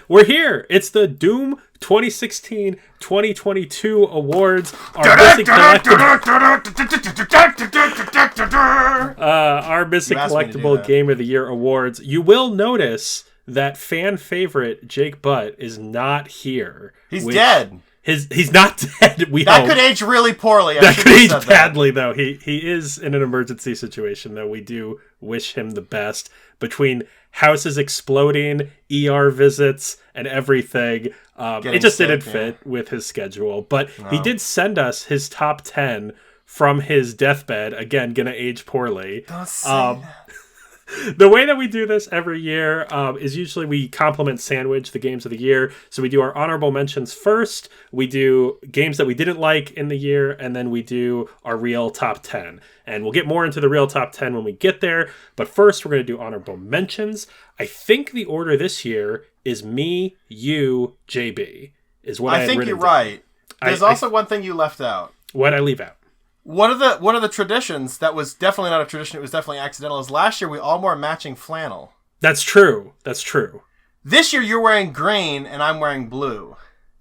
We're here. It's the Doom 2016-2022 awards. Our missing collectible Game of the Year awards. You will notice that fan favorite Jake Butt is not here. He's dead. He's not dead. That could age really poorly. That could age badly, though. He is in an emergency situation, though. We do wish him the best. Between houses exploding, ER visits, and everything, it just didn't fit with his schedule. But he did send us his top 10 from his deathbed. Again, gonna age poorly. Don't say that. The way that we do this every year is usually we compliment sandwich the games of the year. So we do our honorable mentions first. We do games that we didn't like in the year, and then we do our real top 10. And we'll get more into the real top 10 when we get there. But first, we're going to do honorable mentions. I think the order this year is me, you, JB. Is what I think you're right. There's also one thing you left out. What did I leave out? One of the traditions that was definitely not a tradition, it was definitely accidental, is last year we all wore matching flannel. That's true. This year you're wearing green and I'm wearing blue.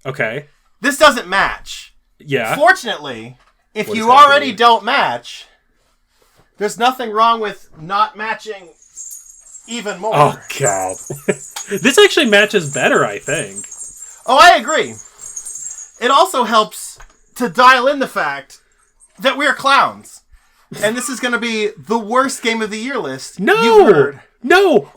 Okay. This doesn't match. Yeah. Fortunately, if you already don't match, there's nothing wrong with not matching even more. Oh, God. This actually matches better, I think. Oh, I agree. It also helps to dial in the fact that we're clowns. And this is going to be the worst Game of the Year list you've heard. No!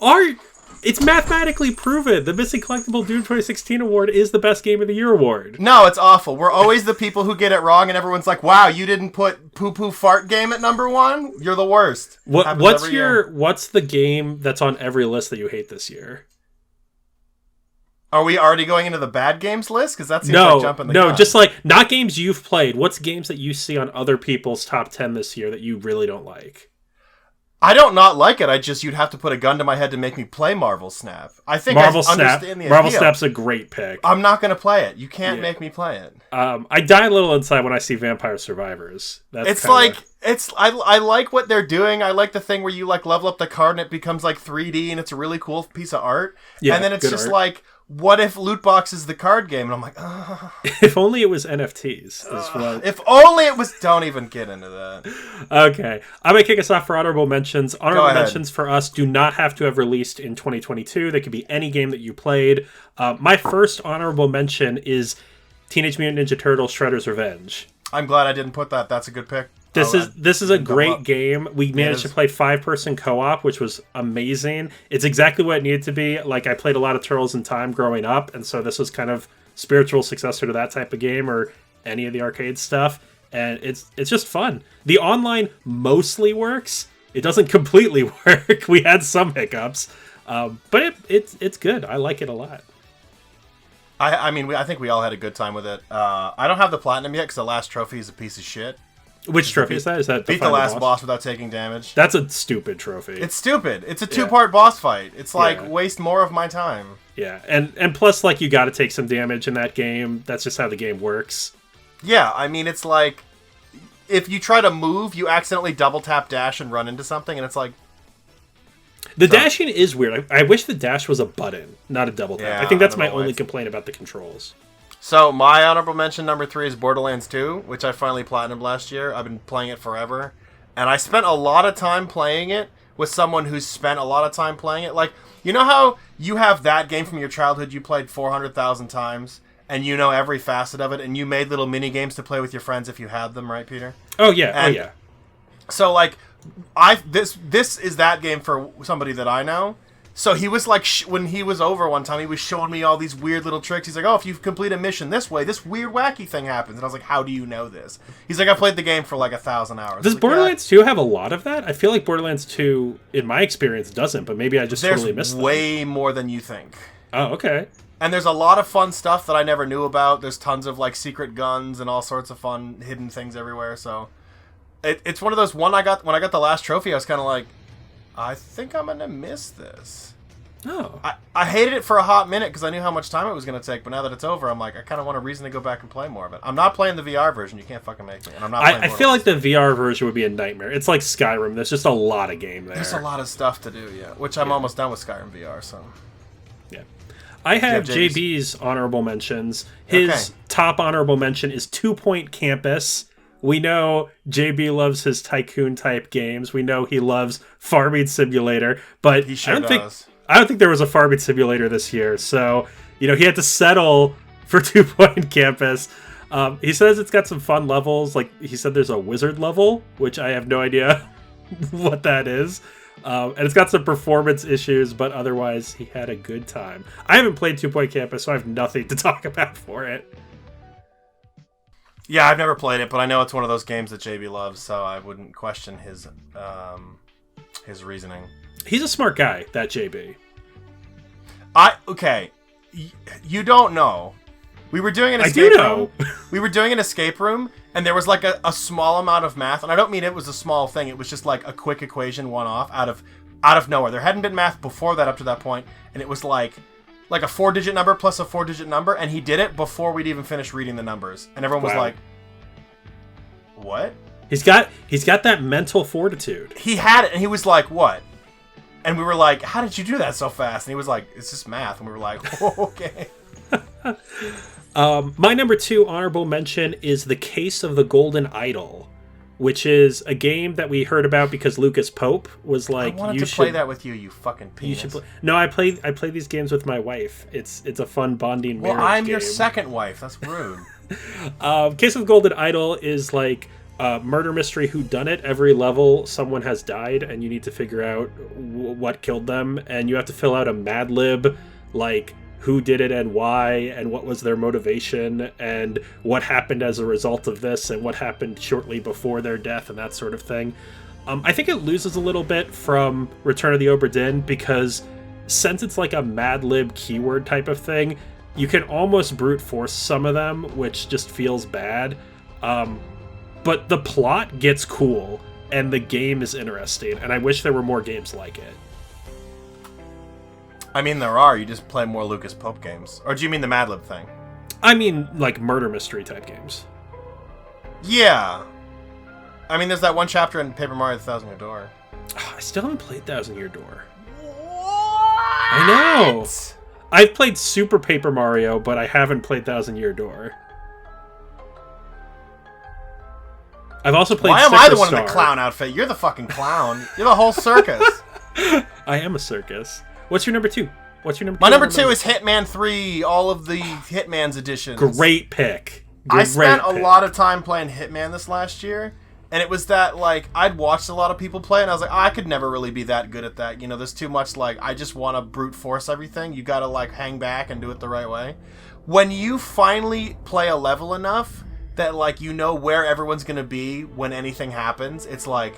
It's mathematically proven. The Missing Collectible Doom 2016 award is the best Game of the Year award. No, it's awful. We're always the people who get it wrong, and everyone's like, wow, you didn't put Poo Poo Fart Game at number 1? You're the worst. What's the game that's on every list that you hate this year? Are we already going into the bad games list? Because that seems like jumping the gun. No, just like, not games you've played. What's games that you see on other people's top 10 this year that you really don't like? I don't not like it. you'd have to put a gun to my head to make me play Marvel Snap. I think Marvel I understand the idea. Marvel Snap's a great pick. I'm not going to play it. You can't make me play it. I die a little inside when I see Vampire Survivors. I like what they're doing. I like the thing where you like level up the card and it becomes like 3D and it's a really cool piece of art. Yeah, and then it's just like, what if loot box is the card game? And I'm like, ugh. If only it was NFTs. If only it was... Don't even get into that. Okay. I'm going to kick us off for honorable mentions. Honorable mentions for us do not have to have released in 2022. They could be any game that you played. My first honorable mention is Teenage Mutant Ninja Turtles Shredder's Revenge. I'm glad I didn't put that. That's a good pick. This is a great game. We managed to play 5-person co-op, which was amazing. It's exactly what it needed to be. Like, I played a lot of Turtles in Time growing up, and so this was kind of spiritual successor to that type of game or any of the arcade stuff. And it's just fun. The online mostly works. It doesn't completely work. We had some hiccups, but it's good. I like it a lot. I think we all had a good time with it. I don't have the platinum yet because the last trophy is a piece of shit. Which trophy is that? Is that beat the last boss without taking damage? That's a stupid trophy. It's stupid. It's a 2-part boss fight. It's like waste more of my time. Yeah, and plus, like, you got to take some damage in that game. That's just how the game works. Yeah, I mean, it's like if you try to move, you accidentally double tap dash and run into something, and it's like dashing is weird. I wish the dash was a button, not a double tap. Yeah, I think that's my only complaint about the controls. So, my honorable mention number 3 is Borderlands 2, which I finally platinumed last year. I've been playing it forever. And I spent a lot of time playing it with someone who's spent a lot of time playing it. Like, you know how you have that game from your childhood you played 400,000 times, and you know every facet of it, and you made little mini games to play with your friends if you had them, right, Peter? Oh, yeah. So, like, this is that game for somebody that I know. So he was like, when he was over one time, he was showing me all these weird little tricks. He's like, oh, if you complete a mission this way, this weird wacky thing happens. And I was like, how do you know this? He's like, I played the game for like 1,000 hours. Does Borderlands 2 have a lot of that? I feel like Borderlands 2, in my experience, doesn't, but maybe I just totally missed them. There's way more than you think. Oh, okay. And there's a lot of fun stuff that I never knew about. There's tons of like secret guns and all sorts of fun hidden things everywhere. So it's one of those, when I got the last trophy, I was kind of like, I think I'm going to miss this. Oh. I hated it for a hot minute because I knew how much time it was going to take, but now that it's over, I'm like, I kind of want a reason to go back and play more of it. I'm not playing the VR version. You can't fucking make me. And I'm not playing I feel like the VR version would be a nightmare. It's like Skyrim. There's just a lot of game there. There's a lot of stuff to do, yeah. Which I'm almost done with Skyrim VR, so. Yeah. I have JB's? JB's honorable mentions. His top honorable mention is 2 Point Campus. We know JB loves his tycoon type games. We know he loves Farming Simulator, but He sure I does. don't think there was a Farming Simulator this year. So, he had to settle for 2 Point Campus. He says it's got some fun levels. Like, he said there's a wizard level, which I have no idea what that is. And it's got some performance issues, but otherwise he had a good time. I haven't played 2 Point Campus, so I have nothing to talk about for it. Yeah, I've never played it, but I know it's one of those games that JB loves, so I wouldn't question his reasoning. He's a smart guy, that JB. Okay, you don't know. We were doing an escape I do know. room. We were doing an escape room, and there was like a small amount of math, and I don't mean it was a small thing. It was just like a quick equation one-off out of nowhere. There hadn't been math before that up to that point, and it was like a 4-digit number plus a 4-digit number, and he did it before we'd even finished reading the numbers, and everyone was like, "What?" He's got that mental fortitude. He had it, and he was like, "What?" And we were like, "How did you do that so fast?" And he was like, "It's just math," and we were like, "Oh, okay." My number 2 honorable mention is The Case of the Golden Idol, which is a game that we heard about because Lucas Pope was like, I wanted to play that with you, you fucking penis. No, I play these games with my wife. It's a fun bonding marriage game. Well, I'm your second wife. That's rude. Case of the Golden Idol is like a murder mystery whodunit. Every level, someone has died, and you need to figure out what killed them, and you have to fill out a Mad Lib, like who did it and why, and what was their motivation, and what happened as a result of this, and what happened shortly before their death, and that sort of thing. I think it loses a little bit from Return of the Obra Dinn, because since it's like a Mad Lib keyword type of thing, you can almost brute force some of them, which just feels bad. But the plot gets cool, and the game is interesting, and I wish there were more games like it. I mean, there are. You just play more Lucas Pope games. Or do you mean the Mad Lib thing? I mean, like, murder mystery type games. Yeah. I mean, there's that one chapter in Paper Mario The Thousand Year Door. I still haven't played Thousand Year Door. What? I know. I've played Super Paper Mario, but I haven't played Thousand Year Door. I've also played Why am Sticker I the one in Star. the clown outfit? You're the fucking clown. You're the whole circus. I am a circus. What's your number 2? My number 2 is Hitman 3, all of the Hitman's editions. Great pick. I spent a lot of time playing Hitman this last year, and it was that, like, I'd watched a lot of people play, and I was like, I could never really be that good at that. You know, there's too much, like, I just want to brute force everything. You gotta, like, hang back and do it the right way. When you finally play a level enough that, like, you know where everyone's gonna be when anything happens, it's like,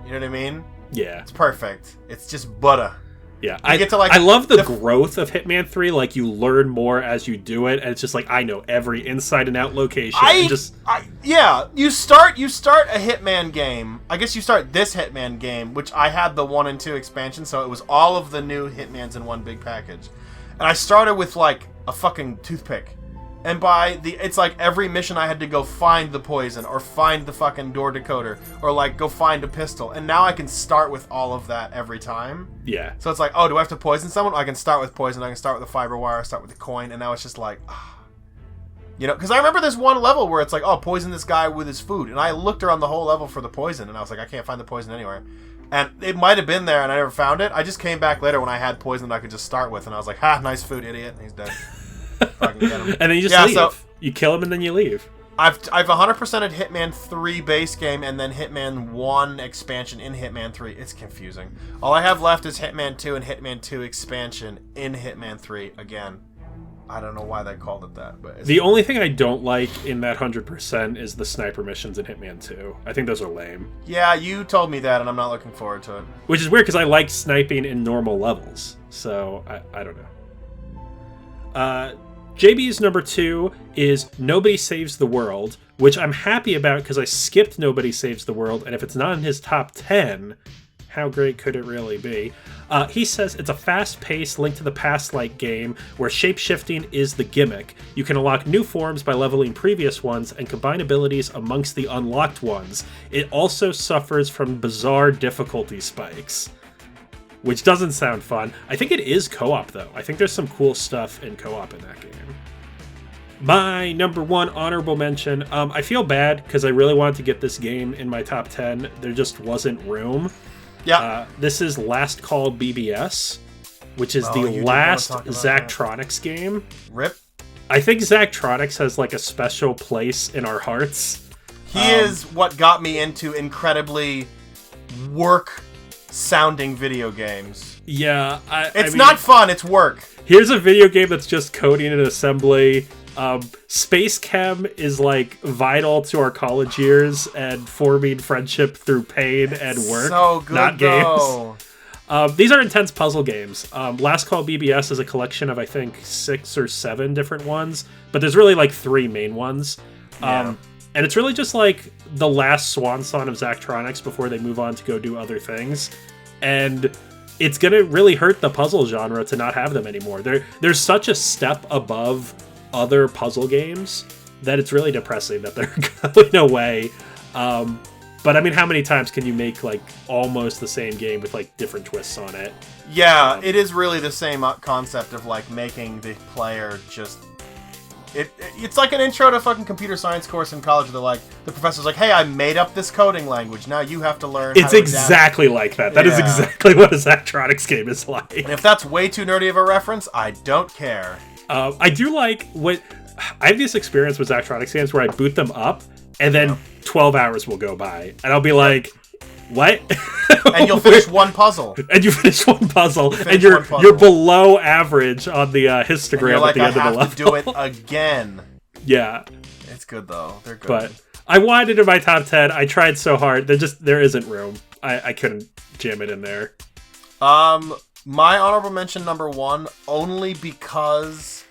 you know what I mean? Yeah. It's perfect. It's just butter. Yeah, I love the growth of Hitman 3. Like, you learn more as you do it, and it's just like, I know every inside and out location. You start a Hitman game. I guess you start this Hitman game, which I had the 1 and 2 expansion, so it was all of the new Hitmans in one big package. And I started with, like, a fucking toothpick. And it's like every mission I had to go find the poison, or find the fucking door decoder, or like go find a pistol. And now I can start with all of that every time. Yeah. So it's like, oh, do I have to poison someone? I can start with poison, I can start with the fiber wire, start with the coin, and now it's just like, you know, because I remember this one level where it's like, oh, poison this guy with his food. And I looked around the whole level for the poison, and I was like, I can't find the poison anywhere. And it might have been there, and I never found it. I just came back later when I had poison that I could just start with, and I was like, ha, nice food, idiot. And he's dead. Get him. And then you just leave. So you kill him and then you leave. I've 100%ed Hitman 3 base game and then Hitman 1 expansion in Hitman 3. It's confusing. All I have left is Hitman 2 and Hitman 2 expansion in Hitman 3 again. I don't know why they called it that, but the only thing I don't like in that 100% is the sniper missions in Hitman 2. I think those are lame. Yeah, you told me that, and I'm not looking forward to it. Which is weird because I like sniping in normal levels, so I don't know. JB's number 2 is Nobody Saves the World, which I'm happy about because I skipped Nobody Saves the World, and if it's not in his top 10, how great could it really be? He says it's a fast-paced Link to the Past-like game where shape-shifting is the gimmick. You can unlock new forms by leveling previous ones and combine abilities amongst the unlocked ones. It also suffers from bizarre difficulty spikes. which doesn't sound fun. I think it is co-op, though. I think there's some cool stuff in co-op in that game. My number 1 honorable mention, I feel bad because I really wanted to get this game in my top 10. There just wasn't room. Yeah. This is Last Call BBS, which is the last Zachtronics game. Rip. I think Zachtronics has like a special place in our hearts. He is what got me into incredibly work-sounding video games. Yeah. It's not fun, it's work. Here's a video game that's just coding and assembly. Space Chem is like vital to our college years and forming friendship through pain and work, so good, not games. These are intense puzzle games. Last Call BBS is a collection of, I think, 6 or 7 different ones, but there's really like 3 main ones. And it's really just like the last swan song of Zachtronics before they move on to go do other things. And it's going to really hurt the puzzle genre to not have them anymore. They're such a step above other puzzle games that it's really depressing that they're going away. But I mean, how many times can you make like almost the same game with like different twists on it? Yeah, it is really the same concept of like making the player just... It's like an intro to fucking computer science course in college. They're like, the professor's like, hey, I made up this coding language. Now you have to learn how to exactly like that. That is exactly what a Zachtronics game is like. And if that's way too nerdy of a reference, I don't care. I do like what... I have this experience with Zachtronics games where I boot them up and then 12 hours will go by. And I'll be like, what? And you'll finish one puzzle. And you finish one puzzle. And you're below average on the histogram at the end of the level. I have to do it again. Yeah. It's good, though. They're good. But I wanted it in my top 10. I tried so hard. There isn't room. I couldn't jam it in there. My honorable mention number 1, only because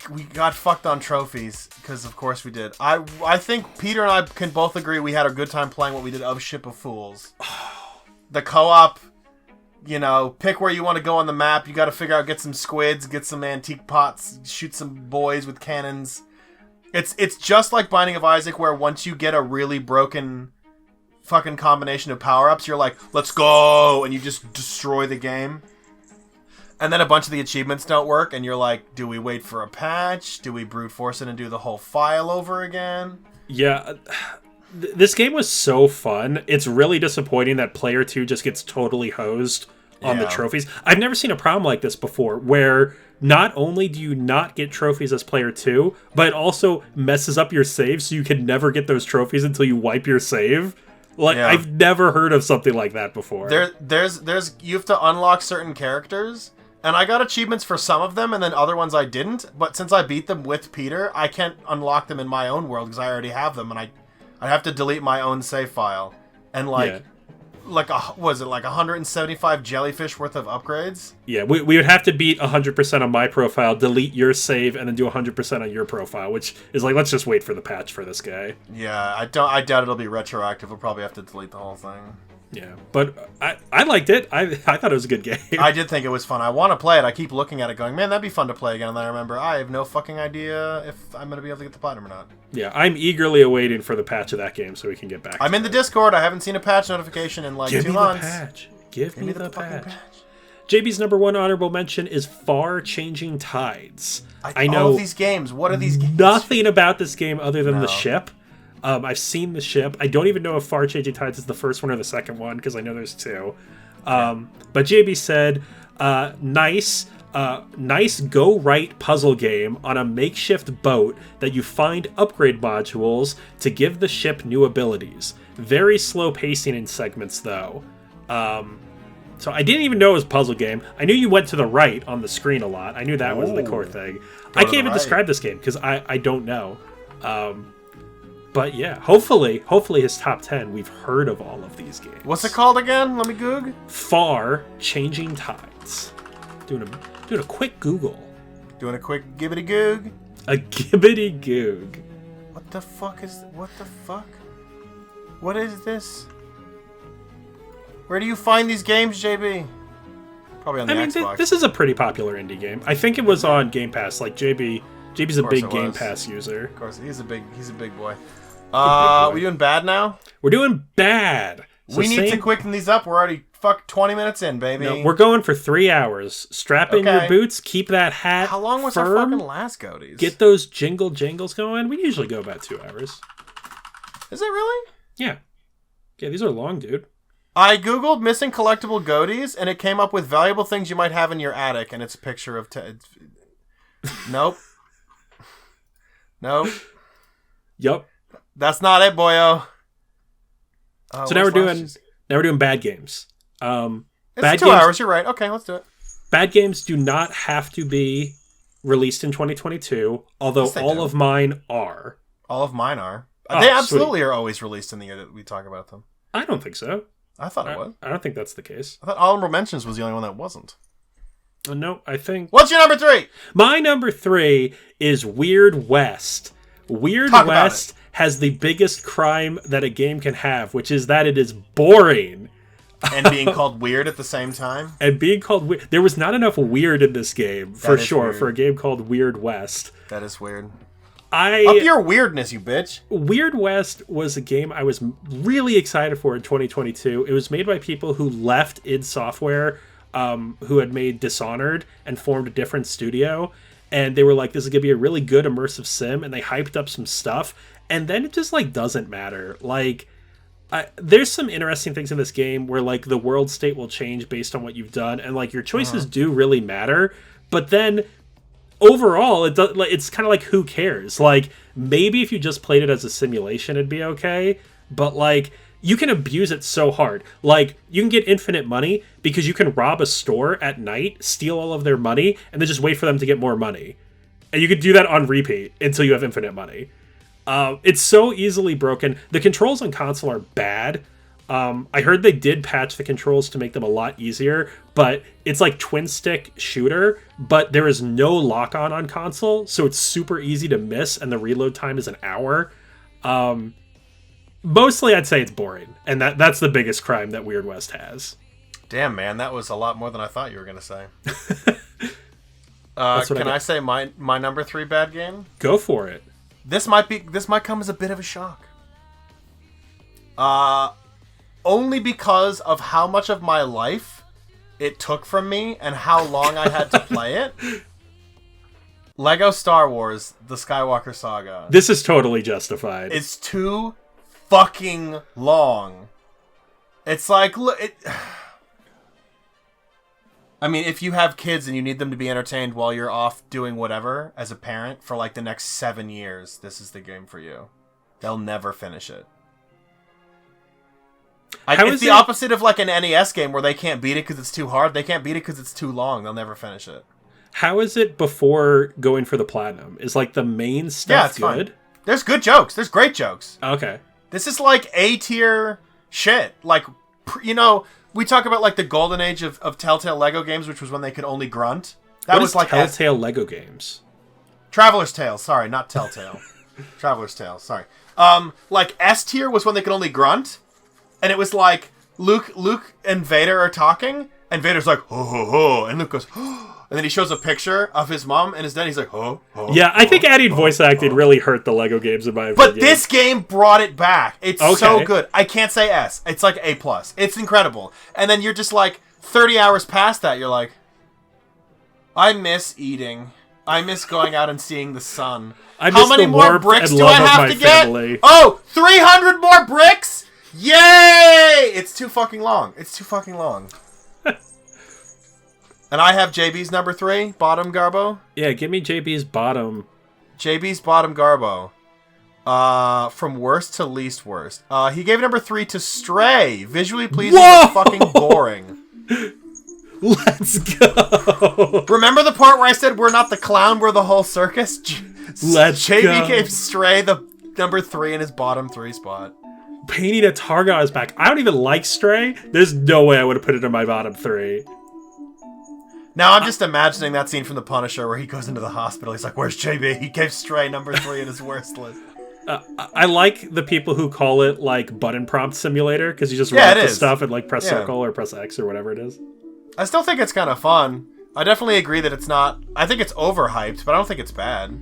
we got fucked on trophies, because of course we did. I think Peter and I can both agree we had a good time playing what we did of Ship of Fools. The co-op, pick where you want to go on the map. You got to figure out, get some squids, get some antique pots, shoot some boys with cannons. It's just like Binding of Isaac, where once you get a really broken fucking combination of power-ups, you're like, let's go, and you just destroy the game. And then a bunch of the achievements don't work, and you're like, do we wait for a patch? Do we brute force it and do the whole file over again? Yeah, this game was so fun. It's really disappointing that player 2 just gets totally hosed on the trophies. I've never seen a problem like this before, where not only do you not get trophies as player 2, but it also messes up your save, so you can never get those trophies until you wipe your save. I've never heard of something like that before. There's you have to unlock certain characters, and I got achievements for some of them, and then other ones I didn't. But since I beat them with Peter, I can't unlock them in my own world because I already have them, and I have to delete my own save file. And was it like 175 jellyfish worth of upgrades? Yeah, we would have to beat 100% on my profile, delete your save, and then do 100% on your profile, which is like, let's just wait for the patch for this guy. Yeah, I doubt it'll be retroactive. We'll probably have to delete the whole thing. Yeah, but I liked it. I thought it was a good game. I did think it was fun. I want to play it. I keep looking at it going, man, that'd be fun to play again. And then I remember, I have no fucking idea if I'm going to be able to get the platinum or not. Yeah, I'm eagerly awaiting for the patch of that game so we can get back I'm in the Discord. I haven't seen a patch notification in like 2 months. Give me the patch. JB's number 1 honorable mention is Far Changing Tides. I know all of these games. What are these games? Nothing about this game other than the ship. I've seen the ship. I don't even know if Far Changing Tides is the first one or the second one, because I know there's 2. But JB said, nice go-right puzzle game on a makeshift boat that you find upgrade modules to give the ship new abilities. Very slow pacing in segments, though. So I didn't even know it was a puzzle game. I knew you went to the right on the screen a lot. I knew that was the core thing. I can't even describe this game, because I don't know. But yeah, hopefully his top 10, we've heard of all of these games. What's it called again? Let me goog. Far Changing Tides. Doing a quick Google. Doing a quick gibbity goog. A gibbity goog. What the fuck? What is this? Where do you find these games, JB? Probably on the Xbox. This is a pretty popular indie game. I think it was on Game Pass. Like JB's a big Game Pass user. Of course, he's a big boy. We doing bad now? We're doing bad. we need to quicken these up. We're already 20 minutes in, baby. No, we're going for 3 hours. Strap in your boots. Keep that hat How long was firm. our fucking last Goaties? Get those jingles going. We usually go about 2 hours. Is it really? Yeah. Yeah, these are long, dude. I googled missing collectible Goaties, and it came up with valuable things you might have in your attic, and it's a picture of... Nope. Nope. Yup. That's not it, boyo. So now we're doing bad games. It's bad 2 games, hours. You're right. Okay, let's do it. Bad games do not have to be released in 2022, although all of mine are. All of mine are. They absolutely are always released in the year that we talk about them. I don't think so. I thought it was. I don't think that's the case. I thought Honorable Mentions was the only one that wasn't. No, I think... What's your number 3? My number 3 is Weird West. Weird West has the biggest crime that a game can have, which is that it is boring. And being called weird at the same time? And being called weird. There was not enough weird in this game, for sure, weird. For a game called Weird West. That is weird. Up your weirdness, you bitch. Weird West was a game I was really excited for in 2022. It was made by people who left id Software, who had made Dishonored and formed a different studio. And they were like, this is going to be a really good immersive sim. And they hyped up some stuff. And then it just, like, doesn't matter. Like, there's some interesting things in this game where, like, the world state will change based on what you've done. And, like, your choices do really matter. But then, overall, it's kind of like, who cares? Like, maybe if you just played it as a simulation, it'd be okay. But, like... You can abuse it so hard. Like, you can get infinite money because you can rob a store at night, steal all of their money, and then just wait for them to get more money. And you could do that on repeat until you have infinite money. It's so easily broken. The controls on console are bad. I heard they did patch the controls to make them a lot easier, but it's like twin-stick shooter, but there is no lock-on on console, so it's super easy to miss, and the reload time is an hour. Mostly, I'd say it's boring, and that's the biggest crime that Weird West has. Damn, man, that was a lot more than I thought you were going to say. Can I say my number 3 bad game? Go for it. This might come as a bit of a shock. Only because of how much of my life it took from me and how long I had to play it. Lego Star Wars: The Skywalker Saga. This is totally justified. It's too fucking long. It's like, I mean, if you have kids and you need them to be entertained while you're off doing whatever as a parent for like the next 7 years, this is the game for you. They'll never finish it. It's the opposite of like an NES game where they can't beat it because it's too hard. They can't beat it because it's too long. They'll never finish it. How is it before going for the platinum? Is like the main stuff good? Fine. There's good jokes. There's great jokes. Okay. This is like A-tier shit. Like, you know, we talk about like the golden age of Telltale Lego games, which was when they could only grunt. What was like Telltale Lego games? Traveler's Tale, sorry, not Telltale. Traveler's Tale, sorry. Like S-tier was when they could only grunt, and it was like Luke and Vader are talking, and Vader's like, ho, ho, ho, and Luke goes, oh. And then he shows a picture of his mom and his dad. He's like, oh. Yeah, I think adding voice acting really hurt the Lego games in my opinion. But this game brought it back. It's so good. I can't say S. It's like A+. It's incredible. And then you're just like 30 hours past that. You're like, I miss eating. I miss going out and seeing the sun. How many more bricks do I have to get? Oh, 300 more bricks? Yay! It's too fucking long. It's too fucking long. And I have JB's number 3, bottom Garbo. Yeah, give me JB's bottom. JB's bottom Garbo. From worst to least worst. He gave number 3 to Stray. Visually pleasing but fucking boring. Let's go. Remember the part where I said we're not the clown, we're the whole circus? JB gave Stray the number 3 in his bottom 3 spot. Painting a target on his back. I don't even like Stray. There's no way I would have put it in my bottom 3. Now I'm just imagining that scene from The Punisher where he goes into the hospital. He's like, where's JB? He gave Stray number 3 in his worst list. I like the people who call it like button prompt simulator because you just write the stuff and like press circle or press X or whatever it is. I still think it's kind of fun. I definitely agree that it's not... I think it's overhyped, but I don't think it's bad.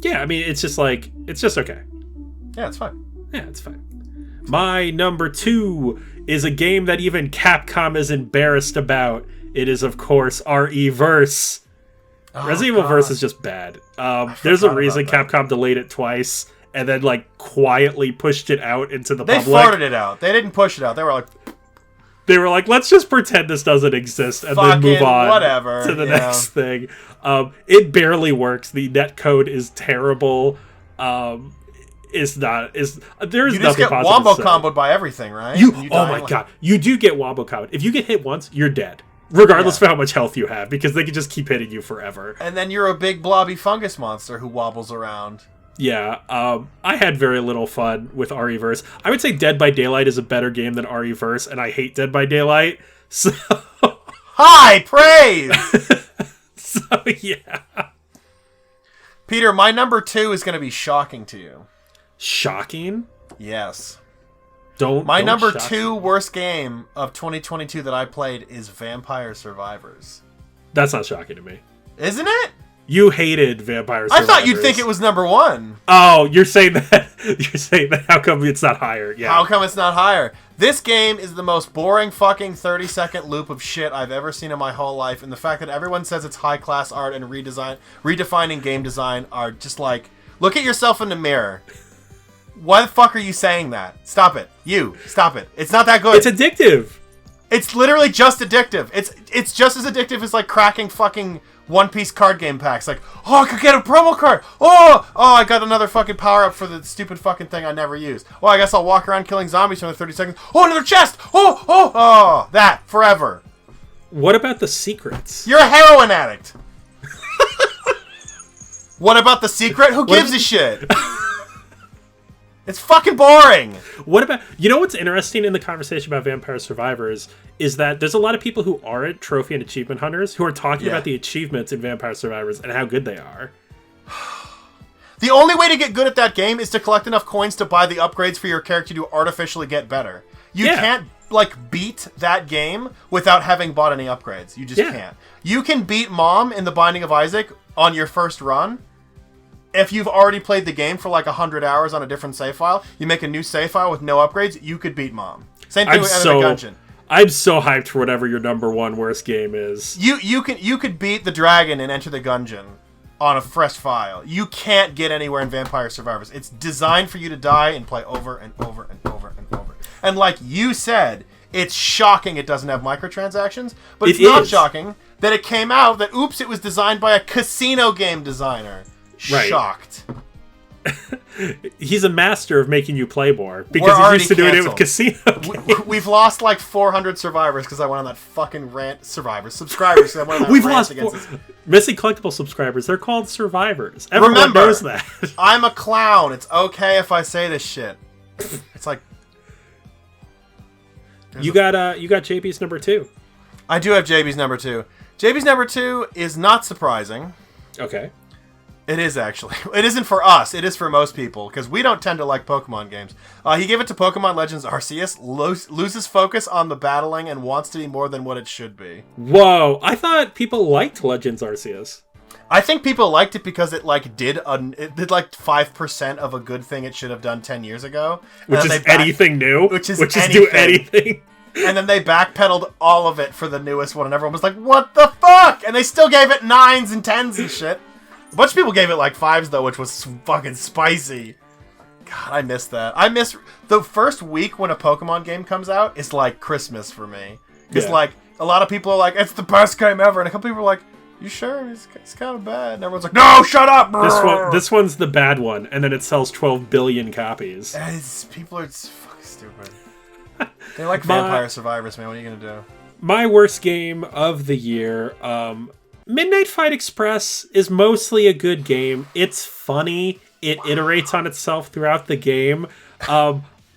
Yeah, I mean, it's just like... It's just okay. Yeah, it's fine. Yeah, it's fine. My number 2 is a game that even Capcom is embarrassed about. It is, of course, RE-verse. Resident Evil Verse is just bad. There's a reason Capcom delayed it twice and then, like, quietly pushed it out into the public. They farted it out. They didn't push it out. They were like, let's just pretend this doesn't exist and then move on to the next thing. It barely works. The netcode is terrible. There is nothing positive. You just get wombo comboed by everything, right? Oh my god, you do get wombo comboed. If you get hit once, you're dead. Regardless of how much health you have, because they can just keep hitting you forever. And then you're a big blobby fungus monster who wobbles around. Yeah, I had very little fun with RE-verse. I would say Dead by Daylight is a better game than RE-verse, and I hate Dead by Daylight. So high praise! So, yeah. Peter, my number 2 is going to be shocking to you. Shocking? Yes. My number 2 worst game of 2022 that I played is Vampire Survivors. That's not shocking to me. Isn't it? You hated Vampire Survivors. I thought you'd think it was number 1. Oh, you're saying that. You're saying that. How come it's not higher? Yeah. How come it's not higher? This game is the most boring fucking 30-second loop of shit I've ever seen in my whole life, and the fact that everyone says it's high-class art and redefining game design are just like, look at yourself in the mirror. Why the fuck are you saying that? Stop it. Stop it. It's not that good. It's addictive. It's literally just addictive. It's just as addictive as like cracking fucking One Piece card game packs. Like, oh, I could get a promo card. Oh, I got another fucking power up for the stupid fucking thing I never used. Well, I guess I'll walk around killing zombies for another 30 seconds. Oh, another chest. Oh, that forever. What about the secrets? You're a heroin addict. What about the secret? Who gives a shit? It's fucking boring. What about... You know what's interesting in the conversation about Vampire Survivors is that there's a lot of people who aren't trophy and achievement hunters who are talking about the achievements in Vampire Survivors and how good they are. The only way to get good at that game is to collect enough coins to buy the upgrades for your character to artificially get better. You can't, like, beat that game without having bought any upgrades. You just can't. You can beat Mom in The Binding of Isaac on your first run. If you've already played the game for like 100 hours on a different save file, you make a new save file with no upgrades, you could beat Mom. Same thing with Enter the Gungeon. I'm so hyped for whatever your number 1 worst game is. You could beat the dragon and Enter the Gungeon on a fresh file. You can't get anywhere in Vampire Survivors. It's designed for you to die and play over and over and over and over. And like you said, it's shocking it doesn't have microtransactions, but it's not shocking that it came out that, oops, it was designed by a casino game designer. Right. Shocked. He's a master of making you play more because he's used to doing it with casino games. We've lost like 400 survivors because I went on that fucking rant. Subscribers. I went on that We've rant lost missing collectible subscribers. They're called survivors. Everyone knows that. I'm a clown. It's okay if I say this shit. It's like you got JB's number 2. I do have JB's number 2. JB's number 2 is not surprising. Okay. It is, actually. It isn't for us. It is for most people, because we don't tend to like Pokemon games. He gave it to Pokemon Legends Arceus, loses focus on the battling, and wants to be more than what it should be. Whoa. I thought people liked Legends Arceus. I think people liked it because it did 5% of a good thing it should have done 10 years ago. Which is anything new. Which is do anything. And then they backpedaled all of it for the newest one, and everyone was like, what the fuck? And they still gave it 9s and 10s and shit. A bunch of people gave it like 5s though, which was fucking spicy. God, I miss that. I miss the first week when a Pokemon game comes out is like Christmas for me. Because like a lot of people are like, it's the best game ever, and a couple people are like, you sure? It's kind of bad. And everyone's like, no, shut up. This one's the bad one, and then it sells 12 billion copies. People are fucking stupid. They like Vampire Survivors, man. What are you gonna do? My worst game of the year. Midnight Fight Express is mostly a good game. It's funny. It iterates on itself throughout the game.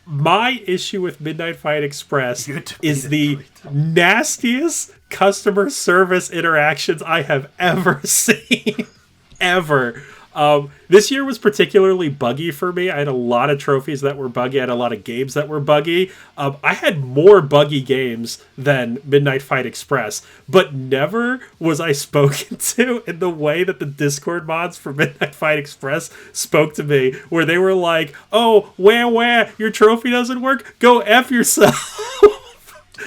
My issue with Midnight Fight Express is the nastiest customer service interactions I have ever seen. Ever. This year was particularly buggy for me. I had a lot of trophies that were buggy. I had a lot of games that were buggy. I had more buggy games than Midnight Fight Express, but never was I spoken to in the way that the Discord mods for Midnight Fight Express spoke to me, where they were like, oh, where, your trophy doesn't work? Go F yourself.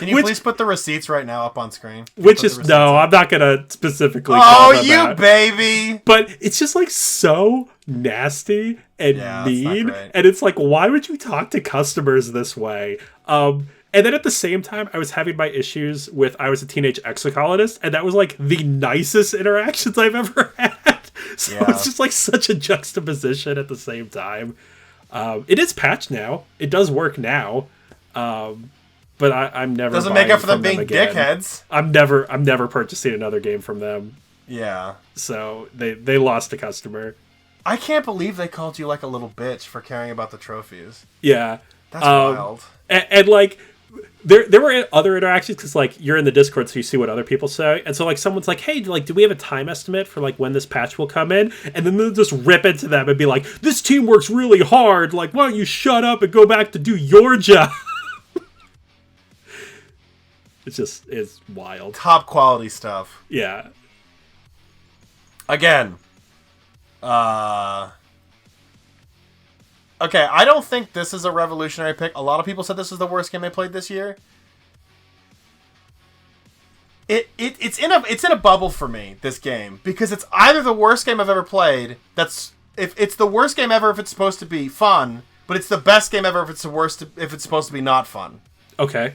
Can you please put the receipts right now up on screen? Which is no, I'm not gonna specifically. Oh, you baby! But it's just like so nasty and mean, and it's like, why would you talk to customers this way? And then at the same time, I was having my issues with I was a teenage exocolonist, and that was like the nicest interactions I've ever had. So it's just like such a juxtaposition at the same time. It is patched now. It does work now. But I'm never doesn't make up for them being dickheads. I'm never purchasing another game from them. Yeah. So they lost a customer. I can't believe they called you like a little bitch for caring about the trophies. Yeah. That's wild. And like there were other interactions because like you're in the Discord, so you see what other people say, and so like someone's like, hey, like, do we have a time estimate for like when this patch will come in? And then they'll just rip into them and be like, this team works really hard, like, why don't you shut up and go back to do your job? It's wild. Top quality stuff. Yeah. Again. Okay, I don't think this is a revolutionary pick. A lot of people said this is the worst game they played this year. It's in a bubble for me, this game, because it's either the worst game I've ever played. If it's the worst game ever if it's supposed to be fun, but it's the best game ever if it's supposed to be not fun. Okay.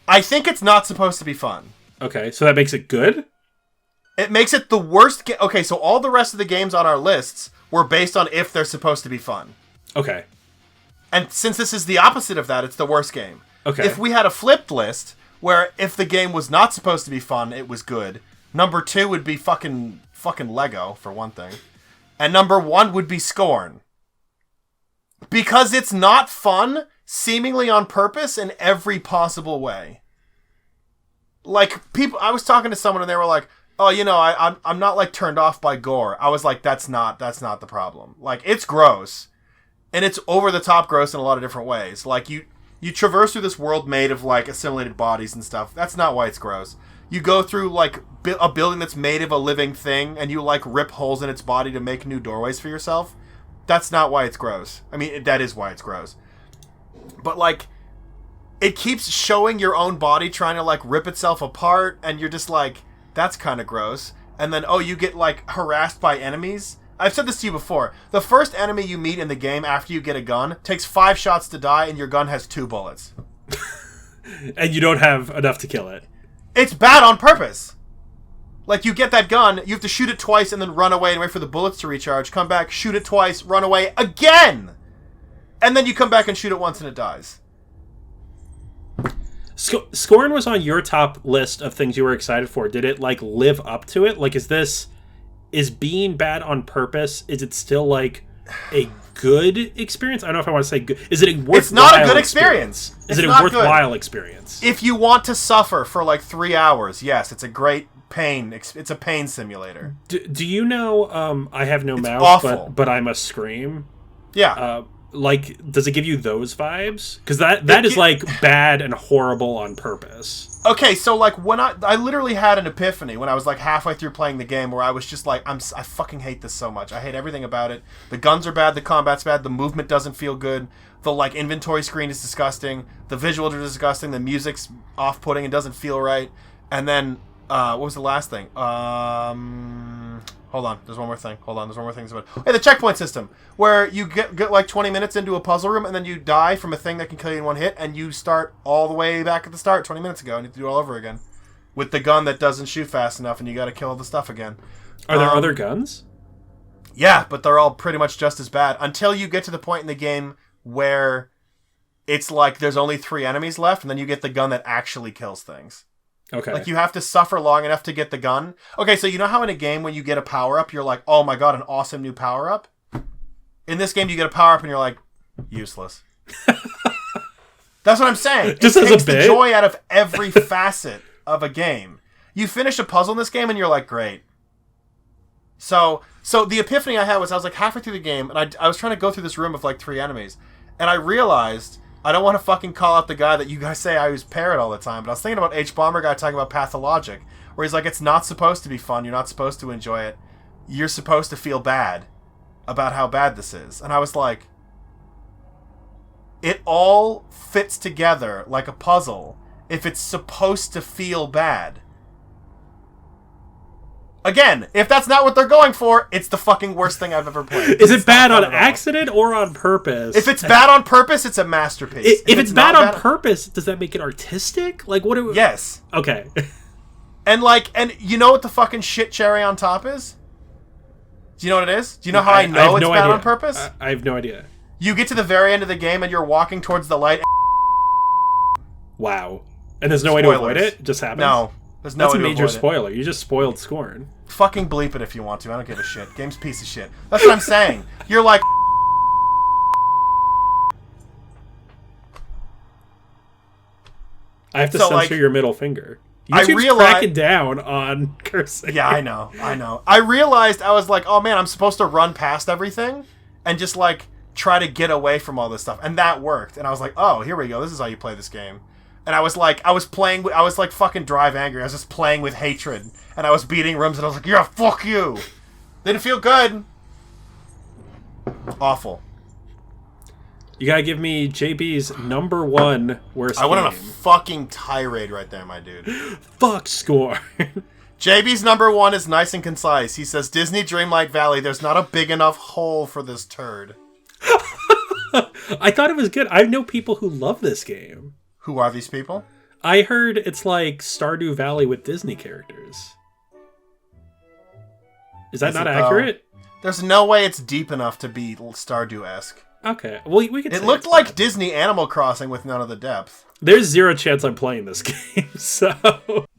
I think it's not supposed to be fun. Okay, so that makes it good? It makes it the worst game. Okay, so all the rest of the games on our lists were based on if they're supposed to be fun. Okay. And since this is the opposite of that, it's the worst game. Okay. If we had a flipped list, where if the game was not supposed to be fun, it was good, number 2 would be fucking Lego, for one thing. And number 1 would be Scorn. Because it's not fun, seemingly on purpose, in every possible way. Like, people, I was talking to someone and they were like, oh, you know, I'm not like turned off by gore. I was like, that's not the problem. Like, it's gross. And it's over the top gross in a lot of different ways. Like, you traverse through this world made of, like, assimilated bodies and stuff. That's not why it's gross. You go through, like, a building that's made of a living thing, and you, like, rip holes in its body to make new doorways for yourself. That's not why it's gross. I mean, that is why it's gross. But, like, it keeps showing your own body trying to, like, rip itself apart, and you're just like, that's kind of gross. And then, oh, you get, like, harassed by enemies. I've said this to you before. The first enemy you meet in the game after you get a gun takes 5 shots to die, and your gun has 2 bullets. And you don't have enough to kill it. It's bad on purpose. Like, you get that gun, you have to shoot it twice and then run away and wait for the bullets to recharge. Come back, shoot it twice, run away again! And then you come back and shoot it once and it dies. Scorn was on your top list of things you were excited for. Did it, like, live up to it? Like, is being bad on purpose, is it still, like, a good experience? I don't know if I want to say good. Is it a worthwhile It's not a good experience. Is it a worthwhile experience? If you want to suffer for, like, 3 hours, yes, it's a great pain. It's a pain simulator. Do you know, I have no mouth, awful. but I must scream? Yeah. Like, does it give you those vibes? Because that is, like, bad and horrible on purpose. Okay, so, like, when I literally had an epiphany when I was, like, halfway through playing the game where I was just like, I fucking hate this so much. I hate everything about it. The guns are bad, the combat's bad, the movement doesn't feel good, the, like, inventory screen is disgusting, the visuals are disgusting, the music's off-putting and doesn't feel right. And then, what was the last thing? Hold on, there's one more thing. Hey, the checkpoint system, where you get like 20 minutes into a puzzle room, and then you die from a thing that can kill you in one hit, and you start all the way back at the start 20 minutes ago, and you have to do it all over again. With the gun that doesn't shoot fast enough, and you gotta kill all the stuff again. Are there other guns? Yeah, but they're all pretty much just as bad, until you get to the point in the game where it's like there's only 3 enemies left, and then you get the gun that actually kills things. Okay. Like, you have to suffer long enough to get the gun. Okay, so you know how in a game when you get a power-up, you're like, oh my god, an awesome new power-up? In this game, you get a power-up and you're like, useless. That's what I'm saying. Just it as takes a bit? the joy out of every facet of a game. You finish a puzzle in this game and you're like, great. So the epiphany I had was I was like halfway through the game, and I was trying to go through this room of like 3 enemies, and I realized... I don't want to fucking call out the guy that you guys say I use parrot all the time, but I was thinking about H-Bomber guy talking about Pathologic, where he's like, it's not supposed to be fun, you're not supposed to enjoy it, you're supposed to feel bad about how bad this is. And I was like, it all fits together like a puzzle if it's supposed to feel bad. Again, if that's not what they're going for, it's the fucking worst thing I've ever played. Is it bad on accident or on purpose? If it's bad on purpose, it's a masterpiece. If it's bad on purpose, does that make it artistic? Like, what? Yes. Okay. And you know what the fucking shit cherry on top is? Do you know what it is? Do you know how I know it's bad on purpose? I have no idea. You get to the very end of the game and you're walking towards the light. Wow. And there's no way to avoid it? It just happens? No. There's no way to avoid it. That's a major spoiler. You just spoiled Scorn. Fucking bleep it if you want to. I don't give a shit. Game's a piece of shit. That's what I'm saying. You're like... I have to censor your middle finger. YouTube's cracking down on cursing. Yeah, I know. I realized, I was like, oh man, I'm supposed to run past everything and just try to get away from all this stuff. And that worked. And I was like, oh, here we go. This is how you play this game. And I was like fucking Drive Angry. I was just playing with hatred. And I was beating rooms and I was like, yeah, fuck you. Didn't feel good. Awful. You gotta give me JB's number one worst game. I went on a fucking tirade right there, my dude. Fuck Scorn. JB's number one is nice and concise. He says, Disney Dreamlight Valley, there's not a big enough hole for this turd. I thought it was good. I know people who love this game. Who are these people? I heard it's like Stardew Valley with Disney characters. Is that not accurate? There's no way it's deep enough to be Stardew-esque. Okay, well, we could. It looked like Disney Animal Crossing with none of the depth. There's zero chance I'm playing this game, so...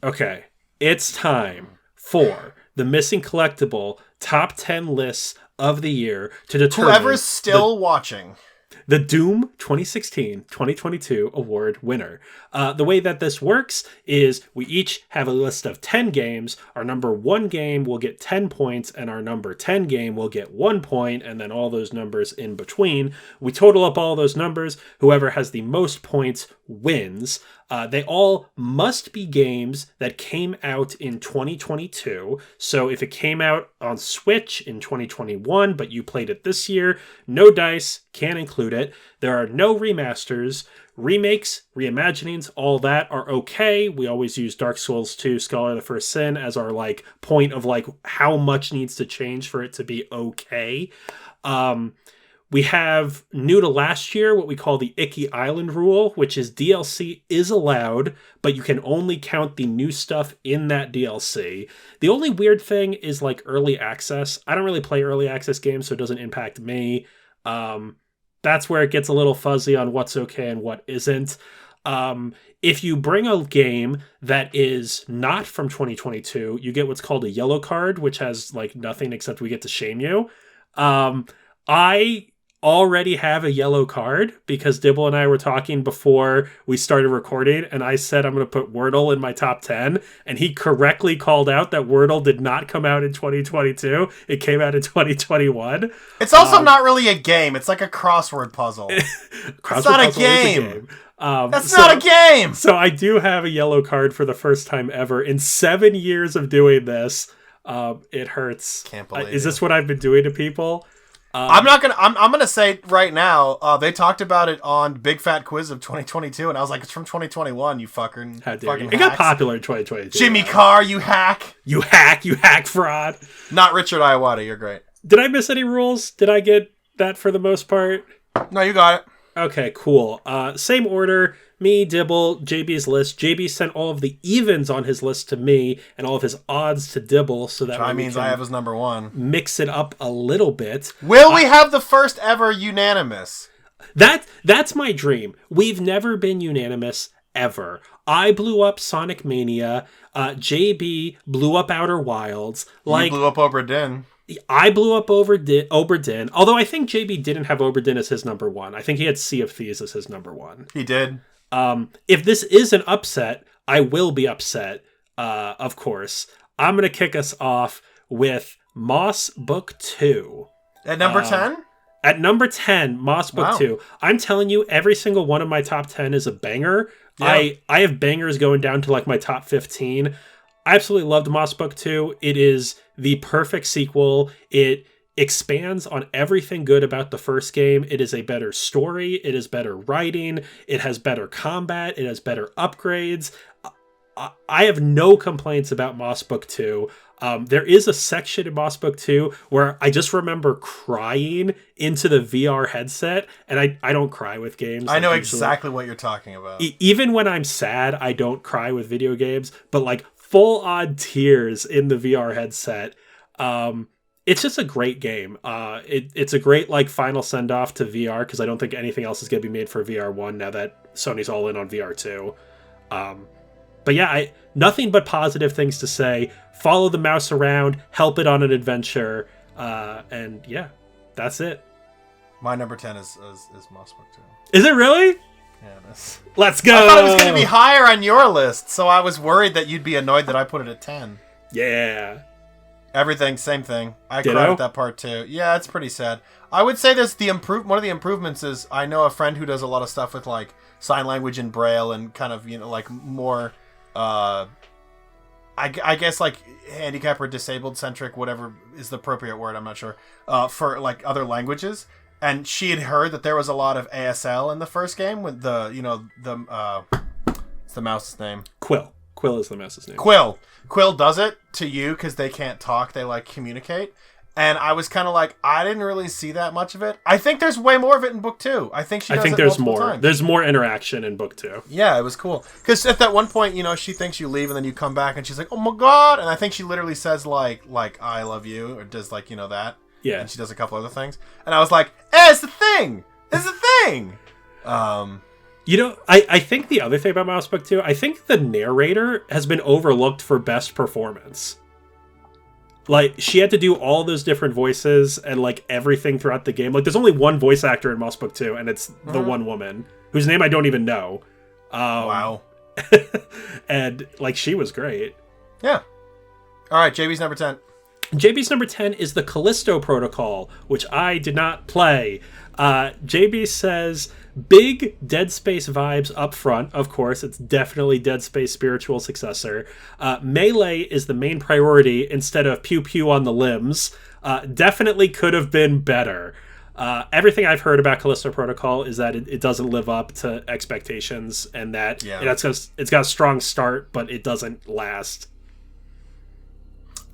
Okay, it's time for the Missing Collectible top 10 lists of the year to determine... Whoever's still watching. The Doom 2016-2022 award winner. The way that this works is we each have a list of 10 games. Our number 1 game will get 10 points, and our number 10 game will get 1 point, and then all those numbers in between. We total up all those numbers. Whoever has the most points wins. They all must be games that came out in 2022. So if it came out on Switch in 2021, but you played it this year, no dice, can't include it. There are no remasters. Remakes, reimaginings, all that are okay. We always use Dark Souls 2, Scholar of the First Sin as our point of how much needs to change for it to be okay. We have, new to last year, what we call the Icky Island rule, which is DLC is allowed, but you can only count the new stuff in that DLC. The only weird thing is early access. I don't really play early access games, so it doesn't impact me. That's where it gets a little fuzzy on what's okay and what isn't. If you bring a game that is not from 2022, you get what's called a yellow card, which has nothing except we get to shame you. I already have a yellow card because Dibble and I were talking before we started recording, and I said I'm going to put Wordle in my top 10, and he correctly called out that Wordle did not come out in 2022. It came out in 2021. It's also not really a game. It's like a crossword puzzle. It's not a game. That's not a game! So I do have a yellow card for the first time ever. In 7 years of doing this, it hurts. Can't believe Is this what I've been doing to people? I'm gonna say right now, they talked about it on Big Fat Quiz of 2022, and I was like, it's from 2021, you fucking. How dare you. It got popular in 2022. Jimmy Carr, you hack. You hack fraud. Not Richard Iwata, you're great. Did I miss any rules? Did I get that for the most part? No, you got it. Okay, cool. Same order. Me, Dibble, JB's list. JB sent all of the evens on his list to me and all of his odds to Dibble, so that means I have his number 1. Mix it up a little bit. Will we have the first ever unanimous? That's my dream. We've never been unanimous ever. I blew up Sonic Mania. JB blew up Outer Wilds. You blew up Obra Dinn. I blew up Obra Dinn, although I think JB didn't have Obra Dinn as his number 1. I think he had Sea of Thieves as his number 1. He did. If this is an upset, I will be upset, of course. I'm going to kick us off with Moss Book 2. At number 10? At number 10, Moss Book 2. I'm telling you, every single one of my top 10 is a banger. Yeah. I have bangers going down to my top 15. I absolutely loved Moss Book 2. It is the perfect sequel. It expands on everything good about the first game. It is a better story. It is better writing. It has better combat. It has better upgrades. I have no complaints about Moss Book 2. There is a section in Moss Book 2 where I just remember crying into the VR headset, and I don't cry with games. I know exactly what you're talking about. Even when I'm sad, I don't cry with video games, but like full-on tears in the VR headset. It's just a great game. It's a great like final send-off to VR, because I don't think anything else is going to be made for VR1 now that Sony's all in on VR2. But yeah, nothing but positive things to say. Follow the mouse around, help it on an adventure, and yeah, that's it. My number 10 is Moss Book 2. Is it really? Yeah, it is. Let's go! I thought it was going to be higher on your list, so I was worried that you'd be annoyed that I put it at 10. Yeah. Everything, same thing. I cried at that part too. Yeah, it's pretty sad. I would say this one of the improvements is I know a friend who does a lot of stuff with like sign language and braille and kind of, like more I guess like handicap or disabled centric, whatever is the appropriate word, I'm not sure, for like other languages. And she had heard that there was a lot of ASL in the first game with the what's the mouse's name? Quill. Quill is the mouse's name. Quill does it to you because they can't talk, they like communicate. And I was kind of like, I didn't really see that much of it. I think there's way more of it in book 2. I think there's more. Times. There's more interaction in book 2. Yeah, it was cool. Because at that one point, she thinks you leave and then you come back and she's like, oh my god. And I think she literally says like I love you, or does like, that. Yeah. And she does a couple other things. And I was like, it's the thing. It's the thing. I think the other thing about Mouse Book 2, I think the narrator has been overlooked for best performance. Like, she had to do all those different voices and, like, everything throughout the game. Like, there's only one voice actor in Mouse Book 2, and it's the one woman, whose name I don't even know. Wow. And, like, she was great. Yeah. All right, JB's number 10. JB's number 10 is the Callisto Protocol, which I did not play. JB says, big Dead Space vibes up front. Of course, it's definitely Dead Space spiritual successor. Melee is the main priority instead of pew-pew on the limbs. Definitely could have been better. Everything I've heard about Callisto Protocol is that it doesn't live up to expectations, and that it's got a strong start, but it doesn't last.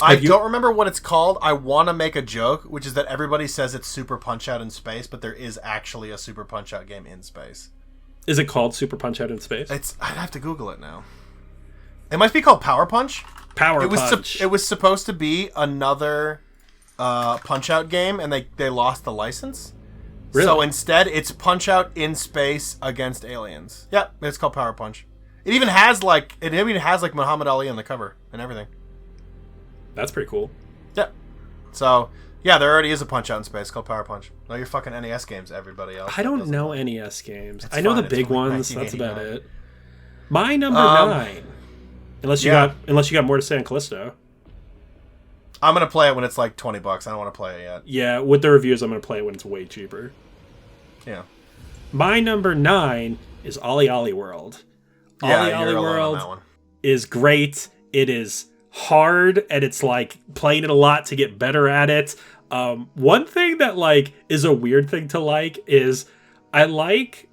I don't remember what it's called. I want to make a joke, which is that everybody says it's Super Punch-Out in space, but there is actually a Super Punch-Out game in space. Is it called Super Punch-Out in space? I'd have to Google it now. It might be called Power Punch. Punch. It was supposed to be another Punch-Out game, and they lost the license. Really? So instead, it's Punch-Out in space against aliens. Yeah, it's called Power Punch. It even has like Muhammad Ali on the cover and everything. That's pretty cool. Yeah. So, yeah, there already is a Punch-Out in space called Power Punch. No, your fucking NES games, everybody else. I don't know NES games. I know the big ones. That's about it. My number 9. Unless you got more to say on Callisto. I'm going to play it when it's like $20. I don't want to play it yet. Yeah, with the reviews, I'm going to play it when it's way cheaper. Yeah. My number 9 is OlliOlli World. OlliOlli World is great. It is hard, and it's like playing it a lot to get better at it. One thing that like is a weird thing to like is I like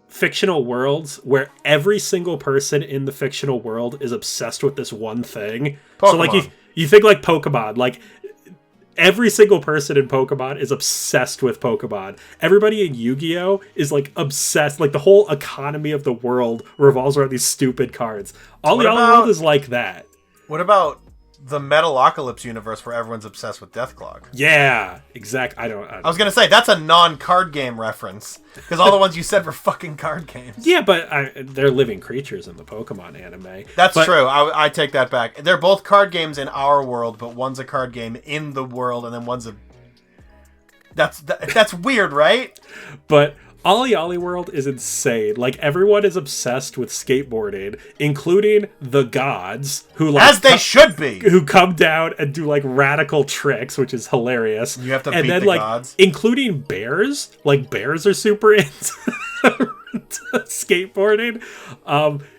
fictional worlds where every single person in the fictional world is obsessed with this one thing. Pokemon. So like you think like Pokemon, like every single person in Pokemon is obsessed with Pokemon. Everybody in Yu-Gi-Oh! Is like obsessed. Like the whole economy of the world revolves around these stupid cards. OlliOlli World is like that. What about the Metalocalypse universe where everyone's obsessed with Deathclaw? Yeah, exactly. I was going to say, that's a non-card game reference. Because all the ones you said were fucking card games. Yeah, but they're living creatures in the Pokemon anime. That's true. I take that back. They're both card games in our world, but one's a card game in the world, and then one's a... That's weird, right? But OlliOlli World is insane. Like, everyone is obsessed with skateboarding, including the gods, who like as they should be, who come down and do like radical tricks, which is hilarious. You have to beat the gods, including bears. Like bears are super into skateboarding.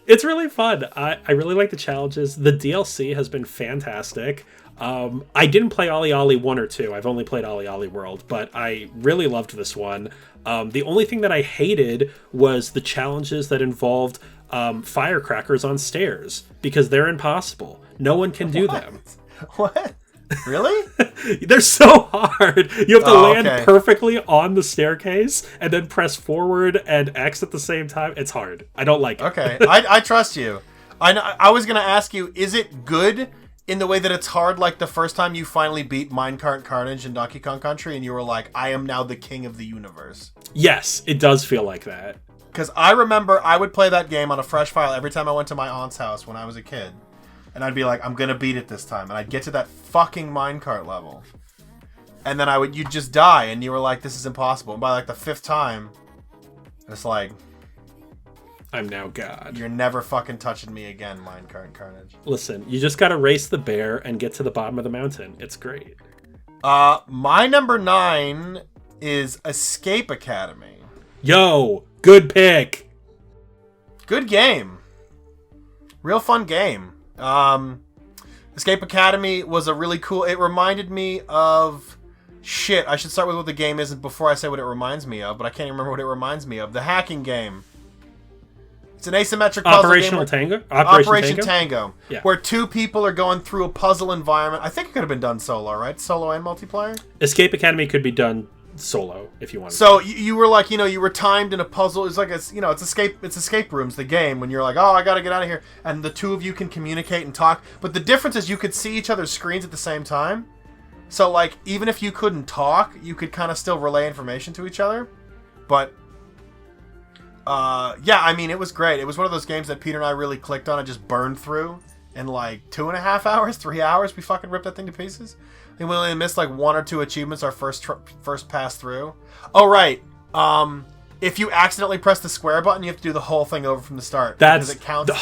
It's really fun. I really like the challenges. The DLC has been fantastic. I didn't play OlliOlli 1 or 2. I've only played OlliOlli World, but I really loved this one. The only thing that I hated was the challenges that involved firecrackers on stairs, because they're impossible. No one can do them. What? Really? They're so hard. You have to land perfectly on the staircase and then press forward and X at the same time. It's hard. I don't like it. Okay, I trust you. I was going to ask you, is it good in the way that it's hard, like the first time you finally beat Minecart Carnage in Donkey Kong Country and you were like, I am now the king of the universe? Yes, it does feel like that. Because I remember I would play that game on a fresh file every time I went to my aunt's house when I was a kid. And I'd be like, I'm going to beat it this time. And I'd get to that fucking minecart level. And then you'd just die. And you were like, this is impossible. And by like the 5th time, it's like, I'm now God. You're never fucking touching me again, Minecart Carnage. Listen, you just got to race the bear and get to the bottom of the mountain. It's great. My number 9 is Escape Academy. Yo, good pick. Good game. Real fun game. Escape Academy was a really cool... It reminded me of... Shit, I should start with what the game is before I say what it reminds me of, but I can't even remember what it reminds me of. The hacking game. It's an asymmetric puzzle game. Operation Tango. Yeah. Where 2 people are going through a puzzle environment. I think it could have been done solo, right? Solo and multiplayer? Escape Academy could be done solo if you want. So you were like, you were timed in a puzzle. It's like it's escape rooms, the game, when you're like, oh, I gotta get out of here, and the 2 of you can communicate and talk. But the difference is you could see each other's screens at the same time. So like, even if you couldn't talk, you could kind of still relay information to each other. But yeah, I mean, it was great. It was one of those games that Peter and I really clicked on and just burned through in like 2.5 hours, 3 hours. We fucking ripped that thing to pieces. I think we only missed like 1 or 2 achievements our first pass through. Oh, right. If you accidentally press the square button, you have to do the whole thing over from the start. That's... Because it counts...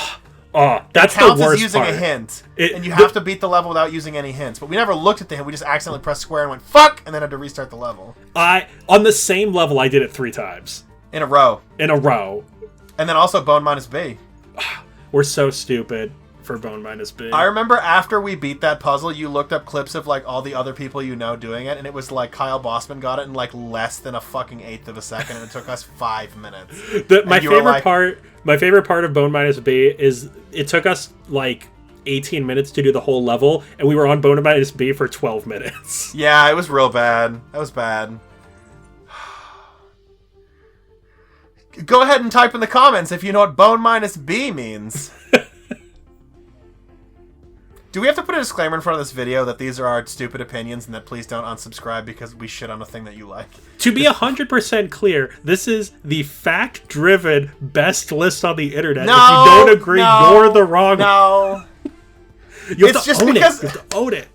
that's it counts the worst as using part. a hint. And you have to beat the level without using any hints. But we never looked at the hint. We just accidentally pressed square and went, fuck! And then had to restart the level. On the same level, I did it 3 times. In a row. And then also Bone Minus B. We're so stupid for Bone Minus B. I remember after we beat that puzzle, you looked up clips of like all the other people doing it, and it was like Kyle Bossman got it in like less than a fucking 1/8 of a second, and it took us 5 minutes. My favorite part of Bone Minus B is it took us like 18 minutes to do the whole level, and we were on Bone Minus B for 12 minutes. Yeah, it was real bad. That was bad. Go ahead and type in the comments if you know what Bone Minus B means. Do we have to put a disclaimer in front of this video that these are our stupid opinions and that please don't unsubscribe because we shit on a thing that you like? To be 100% clear, this is the fact-driven best list on the internet. No, if you don't agree, you're the wrong. No. You have to own it. You have to own it.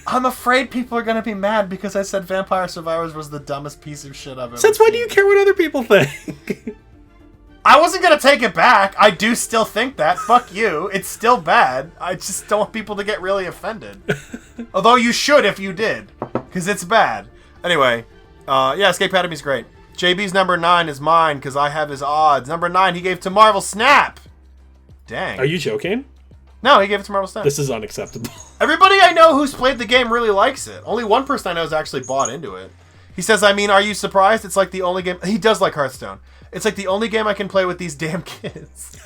I'm afraid people are going to be mad because I said Vampire Survivors was the dumbest piece of shit I've ever Since when do you care what other people think? I wasn't going to take it back. I do still think that. Fuck you. It's still bad. I just don't want people to get really offended. Although you should if you did. Because it's bad. Anyway. Yeah, Escape Academy's great. JB's number 9 is mine because I have his odds. Number 9 he gave to Marvel Snap. Dang. Are you joking? No, he gave it to Marvel Snap. This is unacceptable. Everybody I know who's played the game really likes it. Only one person I know has actually bought into it. He says, I mean, are you surprised? It's like the only game... He does like Hearthstone. It's like the only game I can play with these damn kids.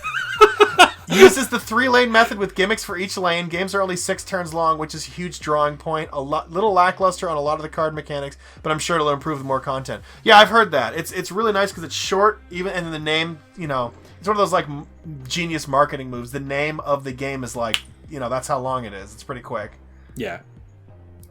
Uses the 3-lane method with gimmicks for each lane. Games are only 6 turns long, which is a huge drawing point. Little lackluster on a lot of the card mechanics, but I'm sure it'll improve with more content. Yeah, I've heard that. It's really nice because it's short, even, and the name, it's one of those like genius marketing moves. The name of the game is like, that's how long it is. It's pretty quick. Yeah.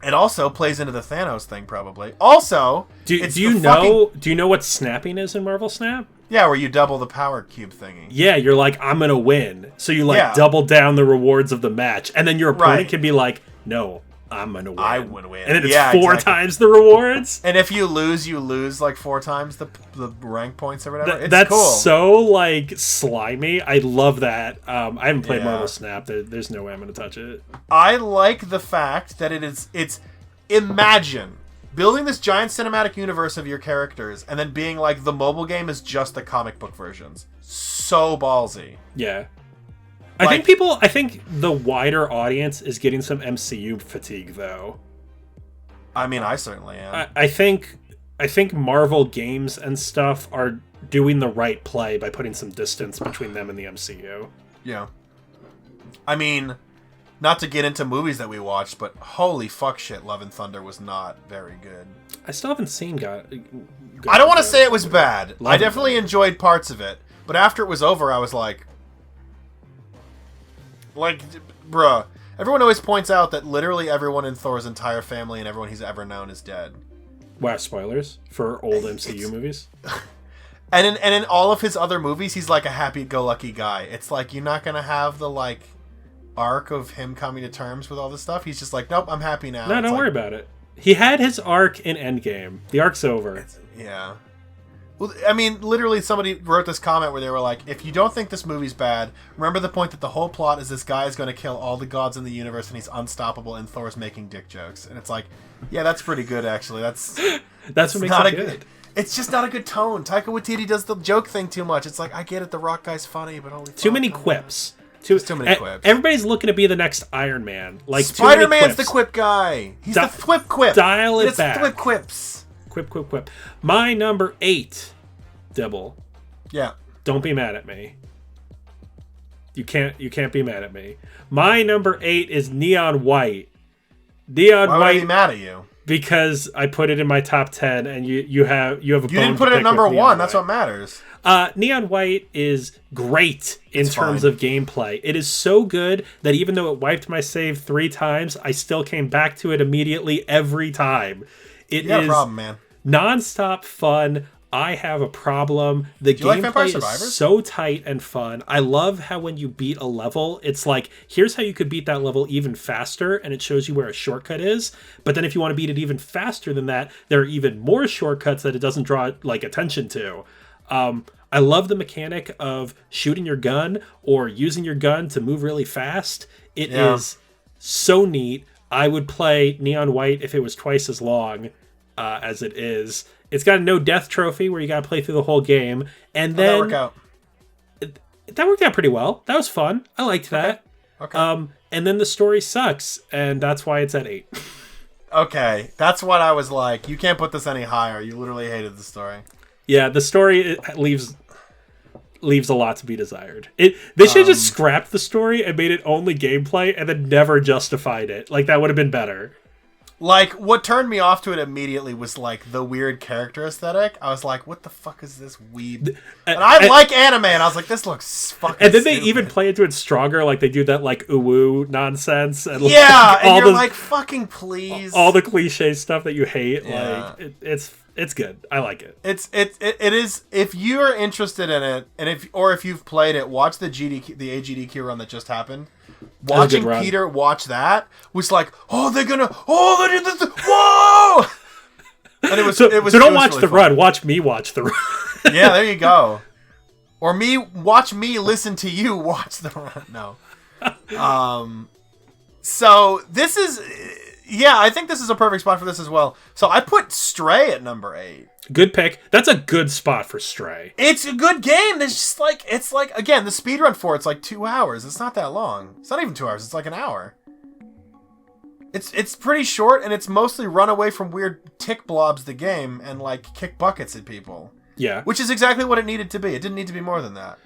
It also plays into the Thanos thing, probably. Also, do you know what snapping is in Marvel Snap? Yeah, where you double the power cube thingy. Yeah, you're like, I'm gonna win. So you double down the rewards of the match, and then your opponent can be like, no, I'm gonna win. I would win. And then it's 4 times the rewards. And if you lose like 4 times the rank points or whatever. That's cool. So like slimy. I love that. I haven't played Marvel Snap. There's no way I'm gonna touch it. I like the fact that it's imagine building this giant cinematic universe of your characters and then being like the mobile game is just the comic book versions. So ballsy. Yeah. I think the wider audience is getting some MCU fatigue, though. I mean, I certainly am. I think Marvel games and stuff are doing the right play by putting some distance between them and the MCU. Yeah. I mean, not to get into movies that we watched, but holy fuck shit, Love and Thunder was not very good. I still haven't seen God. I don't want to say it was bad. I definitely enjoyed parts of it, but after it was over, I was like, bruh. Everyone always points out that literally everyone in Thor's entire family and everyone he's ever known is dead. Wow, spoilers for old MCU movies. And in all of his other movies, he's like a happy-go-lucky guy. It's like, you're not gonna have the like arc of him coming to terms with all this stuff. He's just like, nope, I'm happy now. No, don't worry about it. He had his arc in Endgame. The arc's over. Yeah. Well, I mean, literally somebody wrote this comment where they were like, if you don't think this movie's bad, remember the point that the whole plot is this guy is going to kill all the gods in the universe and he's unstoppable and Thor's making dick jokes. And it's like, yeah, that's pretty good, actually. That's what makes it good. It's just not a good tone. Taika Waititi does the joke thing too much. It's like, I get it, the Rock guy's funny, but holy too many quips. Too many quips. Everybody's looking to be the next Iron Man. Like Spider-Man's the quip guy. He's the quip. Dial it back. Quip quips. Quip. My number 8, Dibble. Yeah. Don't be mad at me. You can't be mad at me. My number 8 is Neon White. Why would I be mad at you? Because I put it in my top 10, and you have a. You didn't put it at number 1. That's what matters. Neon White is great in terms of gameplay. It is so good that even though it wiped my save 3 times, I still came back to it immediately every time. It is a problem, man. Non-stop fun. I have a problem. The gameplay is so tight and fun. I love how when you beat a level, it's like, here's how you could beat that level even faster, and it shows you where a shortcut is. But then if you want to beat it even faster than that, there are even more shortcuts that it doesn't draw like attention to. I love the mechanic of shooting your gun or using your gun to move really fast. It is so neat. I would play Neon White if it was twice as long as it is. It's got a no death trophy where you got to play through the whole game, and then that worked out pretty well. That was fun. I liked that. Okay. And then the story sucks, and that's why it's at 8. Okay, that's what I was like. You can't put this any higher. You literally hated the story. Yeah, the story leaves a lot to be desired. They should have just scrapped the story and made it only gameplay and then never justified it. Like, that would have been better. Like, what turned me off to it immediately was, like, the weird character aesthetic. I was like, what the fuck is this weeb? And I like anime, and I was like, this looks fucking And then stupid. they even play into it stronger, like they do that, like, uwu nonsense. And and you're like, fucking please. All the cliche stuff that you hate. Yeah. Like, it's good. I like it. It is, if you're interested in it, and if you've played it, watch the AGDQ run that just happened. Watching Peter watch that was like, they did this, whoa! And it was so don't watch the run. Watch me watch the run. Yeah, there you go. Or watch me listen to you watch the run. No. So this is, I think this is a perfect spot for this as well. So I put Stray at number 8. Good pick. That's a good spot for Stray. It's a good game. There's just like, it's like, again, the speedrun for it's like 2 hours. It's not that long. It's not even 2 hours. It's like an hour. It's pretty short, and it's mostly run away from weird tick blobs the game and like kick buckets at people. Yeah. Which is exactly what it needed to be. It didn't need to be more than that.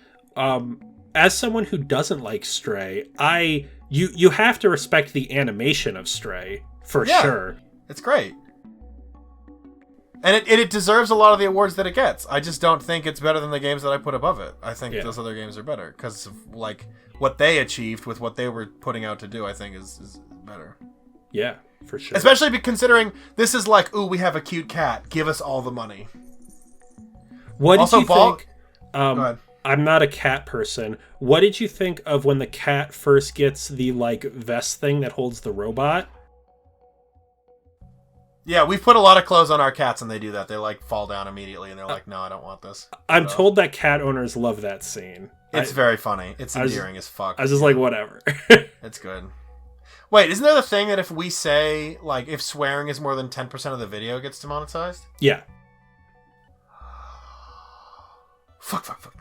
As someone who doesn't like Stray, you have to respect the animation of Stray for sure. It's great. And it deserves a lot of the awards that it gets. I just don't think it's better than the games that I put above it. I think those other games are better because of like what they achieved with what they were putting out to do. I think is better. Yeah, for sure. Especially considering this is like, ooh, we have a cute cat. Give us all the money. What did you think? Go ahead. I'm not a cat person. What did you think of when the cat first gets the like vest thing that holds the robot? Yeah, we've put a lot of clothes on our cats and they do that. They like fall down immediately and they're like, no, I don't want this. I'm told that cat owners love that scene. It's very funny. It's endearing as fuck. I was just like, whatever. It's good. Wait, isn't there the thing that if we say, like, if swearing is more than 10% of the video, it gets demonetized? Yeah. Fuck.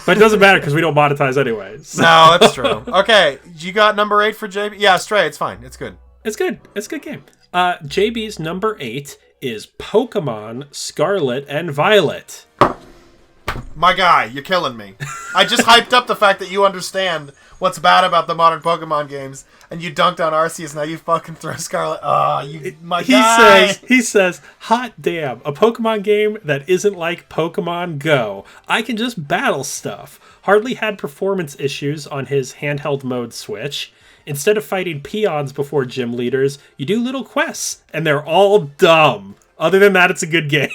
But it doesn't matter because we don't monetize anyways. No, that's true. Okay, you got number 8 for JB? Yeah, Stray, it's fine. It's good. It's good. It's a good game. JB's number 8 is Pokemon Scarlet and Violet. My guy, you're killing me. I just hyped up the fact that you understand what's bad about the modern Pokemon games, and you dunked on Arceus, now you fucking throw Scarlet. My guy. He says, hot damn, a Pokemon game that isn't like Pokemon Go. I can just battle stuff. Hardly had performance issues on his handheld mode Switch. Instead of fighting peons before gym leaders, you do little quests, and they're all dumb. Other than that, it's a good game.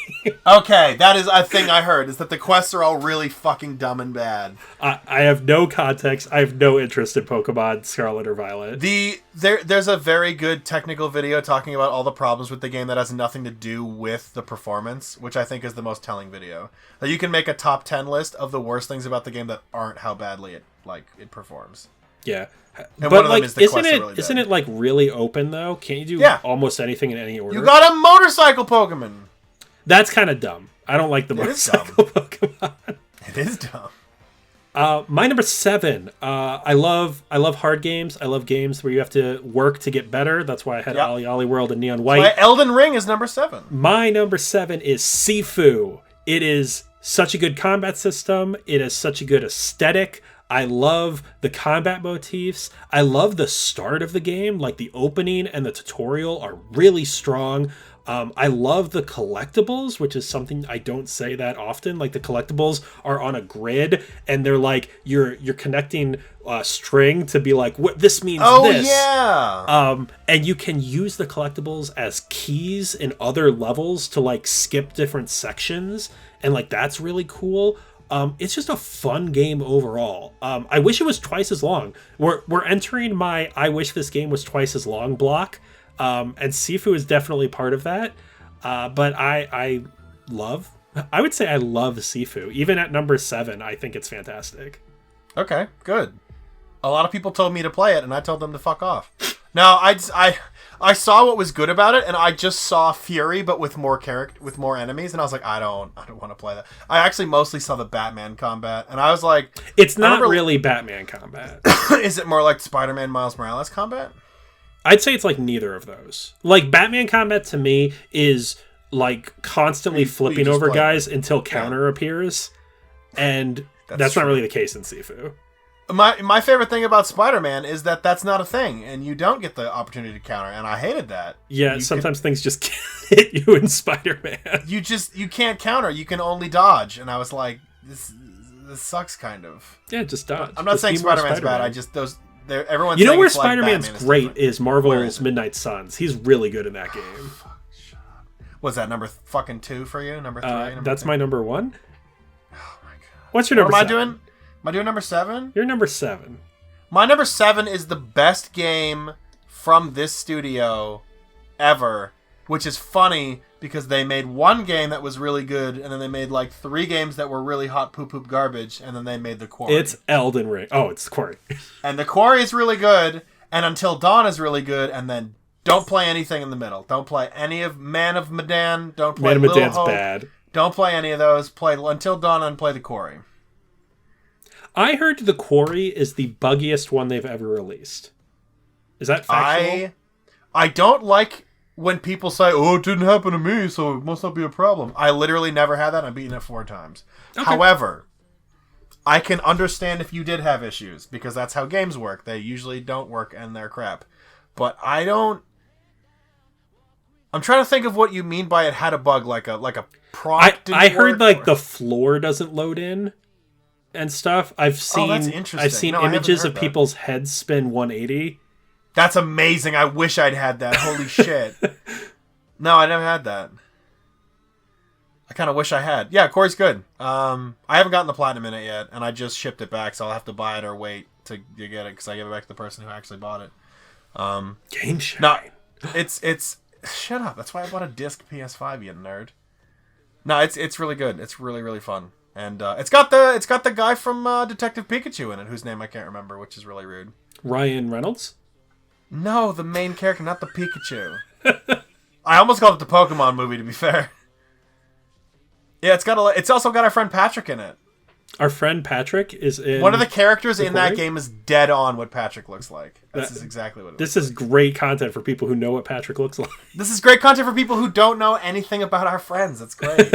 Okay, that is a thing I heard, is that the quests are all really fucking dumb and bad. I have no context. I have no interest in Pokemon Scarlet or Violet. There's a very good technical video talking about all the problems with the game that has nothing to do with the performance, which I think is the most telling video. That you can make a top 10 list of the worst things about the game that aren't how badly it performs. Yeah. And but like, isn't it like really open though? Can't you do almost anything in any order? You got a motorcycle Pokemon. That's kind of dumb. I don't like the motorcycle Pokemon. It is dumb. My number 7. I love hard games. I love games where you have to work to get better. That's why I had OlliOlli World and Neon White. That's why Elden Ring is number 7. My number 7 is Sifu. It is such a good combat system. It is such a good aesthetic. I love the combat motifs. I love the start of the game. Like the opening and the tutorial are really strong. I love the collectibles, which is something I don't say that often. Like the collectibles are on a grid, and they're like you're connecting string to be like, what this means. Oh this. Yeah. And you can use the collectibles as keys in other levels to like skip different sections, and like that's really cool. It's just a fun game overall. I wish it was twice as long. We're entering my I wish this game was twice as long block. And Sifu is definitely part of that. But I would say I love Sifu. Even at number 7, I think it's fantastic. Okay, good. A lot of people told me to play it, and I told them to fuck off. Now, I saw what was good about it, and I just saw Fury, but with more enemies, and I was like, I don't want to play that. I actually mostly saw the Batman combat, and I was like, it's not really Batman combat. Is it more like Spider-Man Miles Morales combat? I'd say it's like neither of those. Like Batman combat to me is like constantly flipping over guys until counter appears, and that's not really the case in Sifu. My favorite thing about Spider-Man is that that's not a thing, and you don't get the opportunity to counter, and I hated that. Yeah, sometimes things just hit you in Spider-Man. You can't counter, you can only dodge, and I was like, this sucks kind of. Yeah, just dodge. I'm not saying Spider-Man's bad, I just, everyone's you know where Spider-Man's great is Marvel's Midnight Suns. He's really good in that game. Shut up. Was that number fucking 2 for you? Number 3? That's 2? My number 1. Oh my god. What's your number 7? Am I doing number 7? You're number 7. My number 7 is the best game from this studio ever, which is funny because they made one game that was really good, and then they made like 3 games that were really hot poop garbage, and then they made the Quarry. It's Elden Ring. Oh, it's the Quarry. And the Quarry is really good, and Until Dawn is really good, and then don't play anything in the middle. Don't play any of Man of Medan. Don't play Man of Little Medan's Hope. bad. Don't play any of those. Play Until Dawn and play the Quarry. I heard the Quarry is the buggiest one they've ever released. Is that factual? I don't like when people say, oh, it didn't happen to me, so it must not be a problem. I literally never had that. I've beaten it 4 times. Okay. However, I can understand if you did have issues, because that's how games work. They usually don't work, and they're crap. But I don't... I'm trying to think of what you mean by it had a bug, like a prompt didn't I heard work, like the floor doesn't load in and stuff. I've seen images of people's heads spin 180. That's amazing. I wish I'd had that. Holy shit. No, I never had that. I kind of wish I had. Yeah, Quarry's good. I haven't gotten the platinum in it yet, and I just shipped it back, so I'll have to buy it or wait to get it, because I gave it back to the person who actually bought it. Game shine. No, it's shut up. That's why I bought a disc PS5, you nerd. No, it's really good. It's really, really fun. And it's got the guy from Detective Pikachu in it, whose name I can't remember, which is really rude. Ryan Reynolds? No, the main character, not the Pikachu. I almost called it the Pokemon movie, to be fair. Yeah, it's also got our friend Patrick in it. Our friend Patrick is in... One of the characters in Quarry? that game is dead on what Patrick looks like. This is exactly what it This is great content for people who know what Patrick looks like. This is great content for people who don't know anything about our friends. It's great.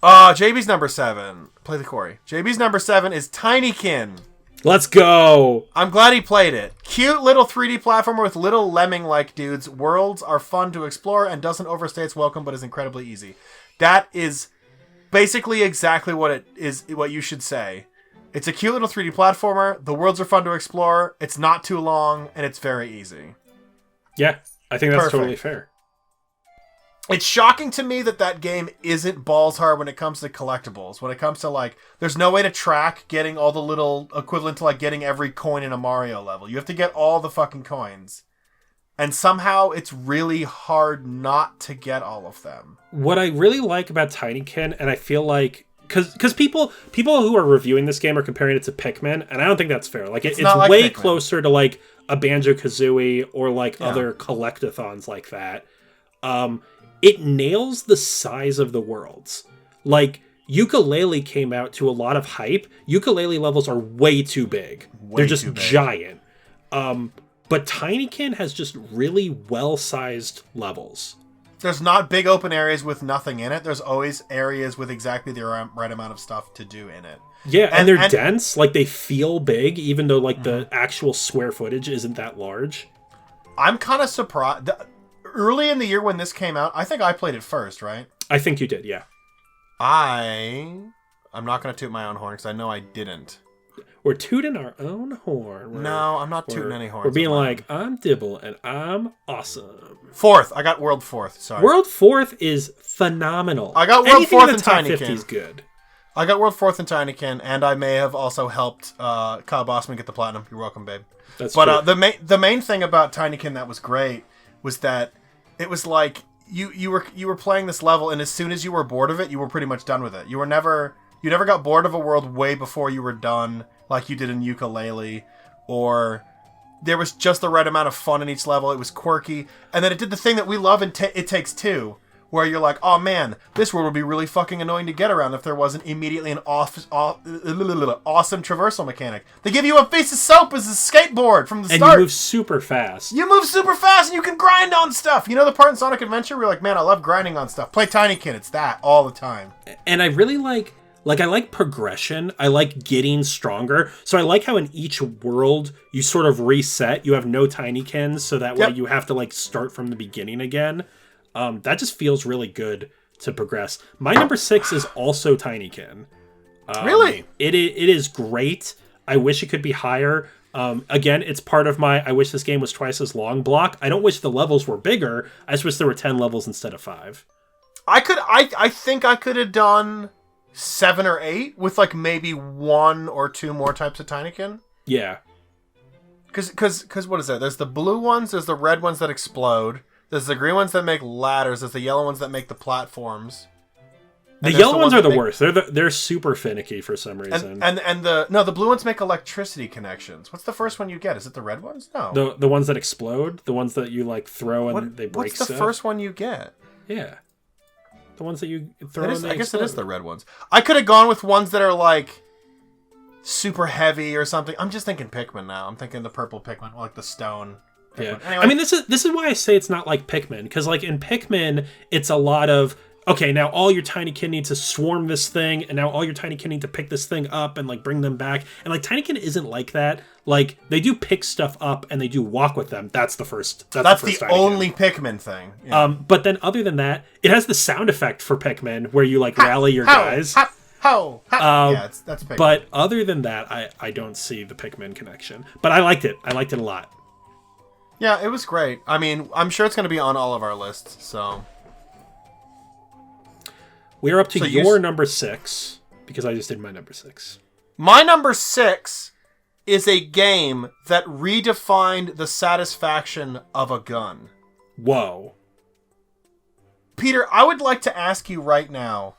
JB's number 7. Play the Quarry. JB's number 7 is Tinykin. Let's go! I'm glad he played it. Cute little 3D platformer with little lemming-like dudes. Worlds are fun to explore and doesn't overstay its welcome, but is incredibly easy. That is basically exactly what you should say. It's a cute little 3D platformer. The worlds are fun to explore. It's not too long, and it's very easy. Yeah, I think that's totally fair. It's shocking to me that game isn't balls hard when it comes to collectibles. When it comes to, like, there's no way to track getting all the little equivalent to, like, getting every coin in a Mario level. You have to get all the fucking coins. And somehow it's really hard not to get all of them. What I really like about Tinykin, and I feel like... Because people who are reviewing this game are comparing it to Pikmin, and I don't think that's fair. Like, it's like way Pikmin. Closer to, like, a Banjo-Kazooie or, like, other collectathons like that. It nails the size of the worlds. Like, Yooka-Laylee came out to a lot of hype. Yooka-Laylee levels are way too big. They're just giant. But Tinykin has just really well-sized levels. There's not big open areas with nothing in it. There's always areas with exactly the right amount of stuff to do in it. Yeah, and they're dense. Like, they feel big, even though, like, the actual square footage isn't that large. I'm kind of surprised. Early in the year when this came out, I think I played it first, right? I think you did, yeah. I'm not going to toot my own horn, because I know I didn't. We're tooting our own horn. No, I'm not tooting any horns. We're being like, I'm Dibble, and I'm awesome. 4th. I got World 4th, sorry. World 4th is phenomenal. I got World 4th in Tinykin. 50 is good. I got World 4th in Tinykin, and I may have also helped Kyle Bossman get the platinum. You're welcome, babe. That's true. The main thing about Tinykin that was great was that it was like you were playing this level, and as soon as you were bored of it, you were pretty much done with it. You never got bored of a world way before you were done, like you did in Yooka-Laylee, or there was just the right amount of fun in each level. It was quirky, and then it did the thing that we love in It Takes Two, where you're like, oh man, this world would be really fucking annoying to get around if there wasn't immediately an awesome traversal mechanic. They give you a piece of soap as a skateboard from the start. And you move super fast. You move super fast, and you can grind on stuff. You know the part in Sonic Adventure where you're like, man, I love grinding on stuff. Play Tinykin, it's that all the time. And I really like I like progression. I like getting stronger. So I like how in each world you sort of reset. You have no Tinykins, so that way you have to like start from the beginning again. That just feels really good to progress. My number 6 is also Tinykin. Really? It is great. I wish it could be higher. Again, it's part of my I wish this game was twice as long block. I don't wish the levels were bigger. I just wish there were 10 levels instead of 5. I think I could have done 7 or 8 with like maybe 1 or 2 more types of Tinykin. Yeah. Because what is that? There's the blue ones, there's the red ones that explode. There's the green ones that make ladders. There's the yellow ones that make the platforms. The yellow ones are the worst. They're super finicky for some reason. And the blue ones make electricity connections. What's the first one you get? Is it the red ones? No. The ones that explode, the ones that you like throw and they break stuff. What's the first one you get? Yeah. The ones that you throw and they I guess it is the red ones. I could have gone with ones that are like super heavy or something. I'm just thinking Pikmin now. I'm thinking the purple Pikmin, like the stone. Yeah, anyway. I mean, this is why I say it's not like Pikmin, because like in Pikmin, it's a lot of okay, now all your Tinykin need to swarm this thing, and now all your Tinykin need to pick this thing up and like bring them back, and like Tinykin isn't like that. Like they do pick stuff up and they do walk with them. That's the first. That's the only Pikmin thing. Yeah. But then other than that, it has the sound effect for Pikmin where you like rally your guys. Yeah, that's Pikmin. But other than that, I don't see the Pikmin connection. But I liked it. I liked it a lot. Yeah, it was great. I mean, I'm sure it's going to be on all of our lists, so... We're up to your number 6, because I just did my number 6. My number 6 is a game that redefined the satisfaction of a gun. Whoa. Peter, I would like to ask you right now,